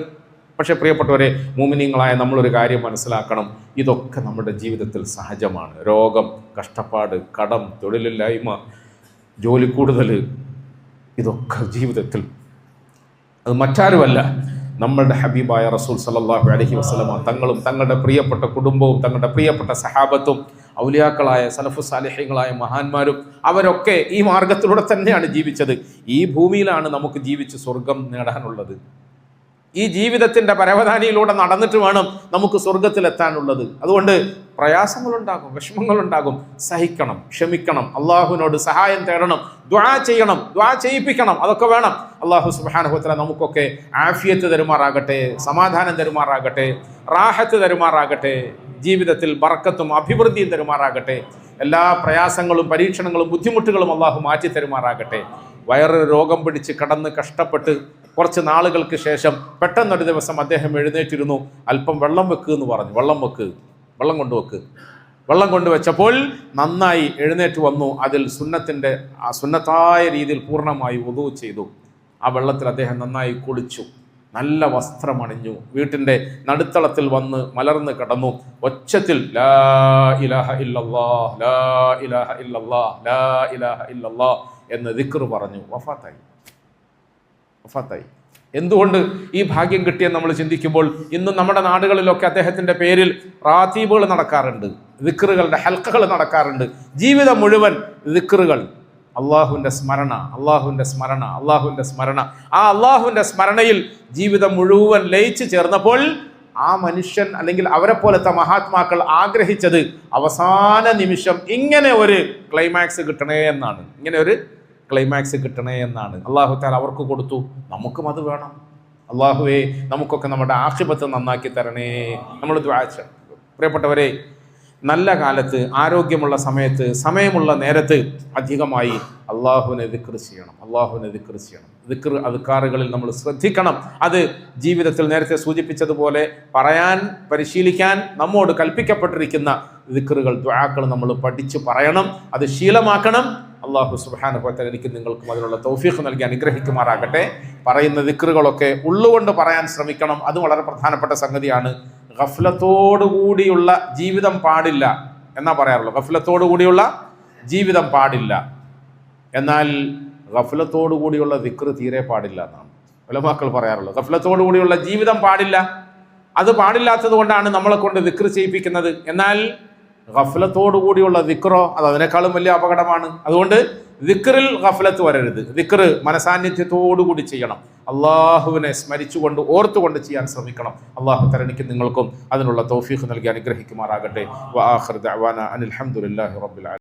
പക്ഷേ പ്രിയപ്പെട്ടവരെ, മുഅ്മിനീങ്ങളായ നമ്മളൊരു കാര്യം മനസ്സിലാക്കണം, ഇതൊക്കെ നമ്മുടെ ജീവിതത്തിൽ സഹജമാണ്. രോഗം, കഷ്ടപ്പാട്, കടം, തൊഴിലില്ലായ്മ, ജോലി കൂടുതൽ, ഇതൊക്കെ ജീവിതത്തിൽ അത് മറ്റാരുമല്ല, നമ്മളുടെ ഹബീബായ റസൂൽ സല്ലല്ലാഹു അലൈഹി വസല്ലമ തങ്ങളും തങ്ങളുടെ പ്രിയപ്പെട്ട കുടുംബവും തങ്ങളുടെ പ്രിയപ്പെട്ട സഹാബത്തും ഔലിയാക്കളായ സലഫു സാലിഹീങ്ങളായ മഹാന്മാരും അവരൊക്കെ ഈ മാർഗത്തിലൂടെ തന്നെയാണ് ജീവിച്ചത്. ഈ ഭൂമിയിലാണ് നമുക്ക് ജീവിച്ച് സ്വർഗം നേടാനുള്ളത്. ഈ ജീവിതത്തിൻ്റെ പരവതാനിയിലൂടെ നടന്നിട്ട് വേണം നമുക്ക് സ്വർഗത്തിലെത്താനുള്ളത്. അതുകൊണ്ട് പ്രയാസങ്ങളുണ്ടാകും, വിഷമങ്ങളുണ്ടാകും, സഹിക്കണം, ക്ഷമിക്കണം, അള്ളാഹുവിനോട് സഹായം തേടണം, ദുആ ചെയ്യണം, ദുആ ചെയ്യിപ്പിക്കണം, അതൊക്കെ വേണം. അള്ളാഹു സുബ്ഹാനഹു വ തആല നമുക്കൊക്കെ ആഫിയത്ത് തരുമാറാകട്ടെ, സമാധാനം തരുമാറാകട്ടെ, റാഹത്ത് തരുമാറാകട്ടെ, ജീവിതത്തിൽ ബർക്കത്തും അഭിവൃദ്ധിയും തരുമാറാകട്ടെ. എല്ലാ പ്രയാസങ്ങളും പരീക്ഷണങ്ങളും ബുദ്ധിമുട്ടുകളും അള്ളാഹു മാറ്റി തരുമാറാകട്ടെ. വയറ് രോഗം പിടിച്ച് കടന്ന് കഷ്ടപ്പെട്ട് കുറച്ച് നാളുകൾക്ക് ശേഷം പെട്ടെന്നൊരു ദിവസം അദ്ദേഹം എഴുന്നേറ്റിരുന്നു. അല്പം വെള്ളം വെക്ക് എന്ന് പറഞ്ഞു. വെള്ളം കൊണ്ടുവച്ചപ്പോൾ നന്നായി എഴുന്നേറ്റ് വന്നു. അതിൽ സുന്നത്തായ രീതിയിൽ പൂർണ്ണമായി വുദൂ ചെയ്തു. ആ വെള്ളത്തിൽ അദ്ദേഹം നന്നായി കുളിച്ചു, നല്ല വസ്ത്രമണിഞ്ഞു, വീട്ടിൻ്റെ നടുത്തളത്തിൽ വന്ന് മലർന്ന് കിടന്നു. ഒച്ചത്തിൽ ലാ ഇലാഹ ഇല്ലല്ലാഹ്, ലാ ഇലാഹ ഇല്ലല്ലാഹ്, ലാ ഇലാഹ ഇല്ലല്ലാഹ് എന്ന് ദിക്ർ പറഞ്ഞു. വഫാത്തായി. എന്തുകൊണ്ട് ഈ ഭാഗ്യം കിട്ടിയെന്ന് നമ്മൾ ചിന്തിക്കുമ്പോൾ ഇന്നും നമ്മുടെ നാടുകളിലൊക്കെ അദ്ദേഹത്തിൻ്റെ പേരിൽ റാത്തീബുകൾ നടക്കാറുണ്ട്, ദിക്റുകളുടെ ഹൽക്കകൾ നടക്കാറുണ്ട്. ജീവിതം മുഴുവൻ ദിക്റുകൾ, അള്ളാഹുവിൻ്റെ സ്മരണ. ആ അള്ളാഹുവിൻ്റെ സ്മരണയിൽ ജീവിതം മുഴുവൻ ലയിച്ചു ചേർന്നപ്പോൾ ആ മനുഷ്യൻ അല്ലെങ്കിൽ അവരെ പോലത്തെ മഹാത്മാക്കൾ ആഗ്രഹിച്ചത് അവസാന നിമിഷം ഇങ്ങനെ ഒരു ക്ലൈമാക്സ് കിട്ടണേ എന്നാണ്. അള്ളാഹു തആല അവർക്ക് കൊടുത്തു, നമുക്കും അത് വേണം. അള്ളാഹുവേ, നമുക്കൊക്കെ നമ്മുടെ ആഖിബത്ത് നന്നാക്കി തരണേ. നമ്മൾ ദുആ ചെയ്യണം. പ്രിയപ്പെട്ടവരെ, നല്ല കാലത്ത്, ആരോഗ്യമുള്ള സമയത്ത്, സമയമുള്ള നേരത്ത് അധികമായി അള്ളാഹുവിനെ ദിക്ർ ചെയ്യണം. ദിക്ർ അദ്കാറുകളിൽ നമ്മൾ ശ്രദ്ധിക്കണം. അത് ജീവിതത്തിൽ നേരത്തെ സൂചിപ്പിച്ചതുപോലെ പറയാൻ, പരിശീലിക്കാൻ നമ്മോട് കൽപ്പിക്കപ്പെട്ടിരിക്കുന്ന ദിക്റുകൾ, ദുആകൾ നമ്മൾ പഠിച്ച് പറയണം, അത് ശീലമാക്കണം. അള്ളാഹു സുബ്ഹാനഹു വ തആല എനിക്ക് നിങ്ങൾക്കും അതിനുള്ള തൗഫീഖ് നൽകി അനുഗ്രഹിക്കുമാറാകട്ടെ. പറയുന്ന ദിക്റുകളൊക്കെ ഉള്ളുകൊണ്ട് പറയാൻ ശ്രമിക്കണം. അത് വളരെ പ്രധാനപ്പെട്ട സംഗതിയാണ്. ഗഫ്ലത്തോടുകൂടിയുള്ള ജീവിതം പാടില്ല എന്നാ പറയാറുള്ളൂ. ഗഫ്ലത്തോടുകൂടിയുള്ള ജീവിതം പാടില്ല, എന്നാൽ ഗഫ്ലത്തോടുകൂടിയുള്ള ദിക്റ് തീരെ പാടില്ല എന്നാണ് ഉലമാക്കൾ പറയാറുള്ളത്. ഗഫ്ലത്തോടുകൂടിയുള്ള ജീവിതം പാടില്ല. അത് പാടില്ലാത്തത് കൊണ്ടാണ് നമ്മളെ കൊണ്ട് ദിക്റ് ചെയ്യിപ്പിക്കുന്നത്. എന്നാൽ ഗഫ്ലത്തോടുകൂടിയുള്ള ദിക്റോ അത് അതിനേക്കാളും വലിയ അപകടമാണ്. അതുകൊണ്ട് ദിക്റിൽ ഗഫ്ലത്ത് വരരുത്. ദിക്റ് മനസാന്നിധ്യത്തോടുകൂടി ചെയ്യണം. അള്ളാഹുവിനെ സ്മരിച്ചുകൊണ്ട് ഓർത്തുകൊണ്ട് ചെയ്യാൻ ശ്രമിക്കണം. അള്ളാഹു തരണിക്ക് നിങ്ങൾക്കും അതിനുള്ള തൗഫീഖ് നൽകി അനുഗ്രഹിക്കുമാറാകട്ടെ. വആഖിറു ദഅ്വാനാ അനിൽ ഹംദുലില്ലാഹി റബ്ബിൽ ആലമീൻ.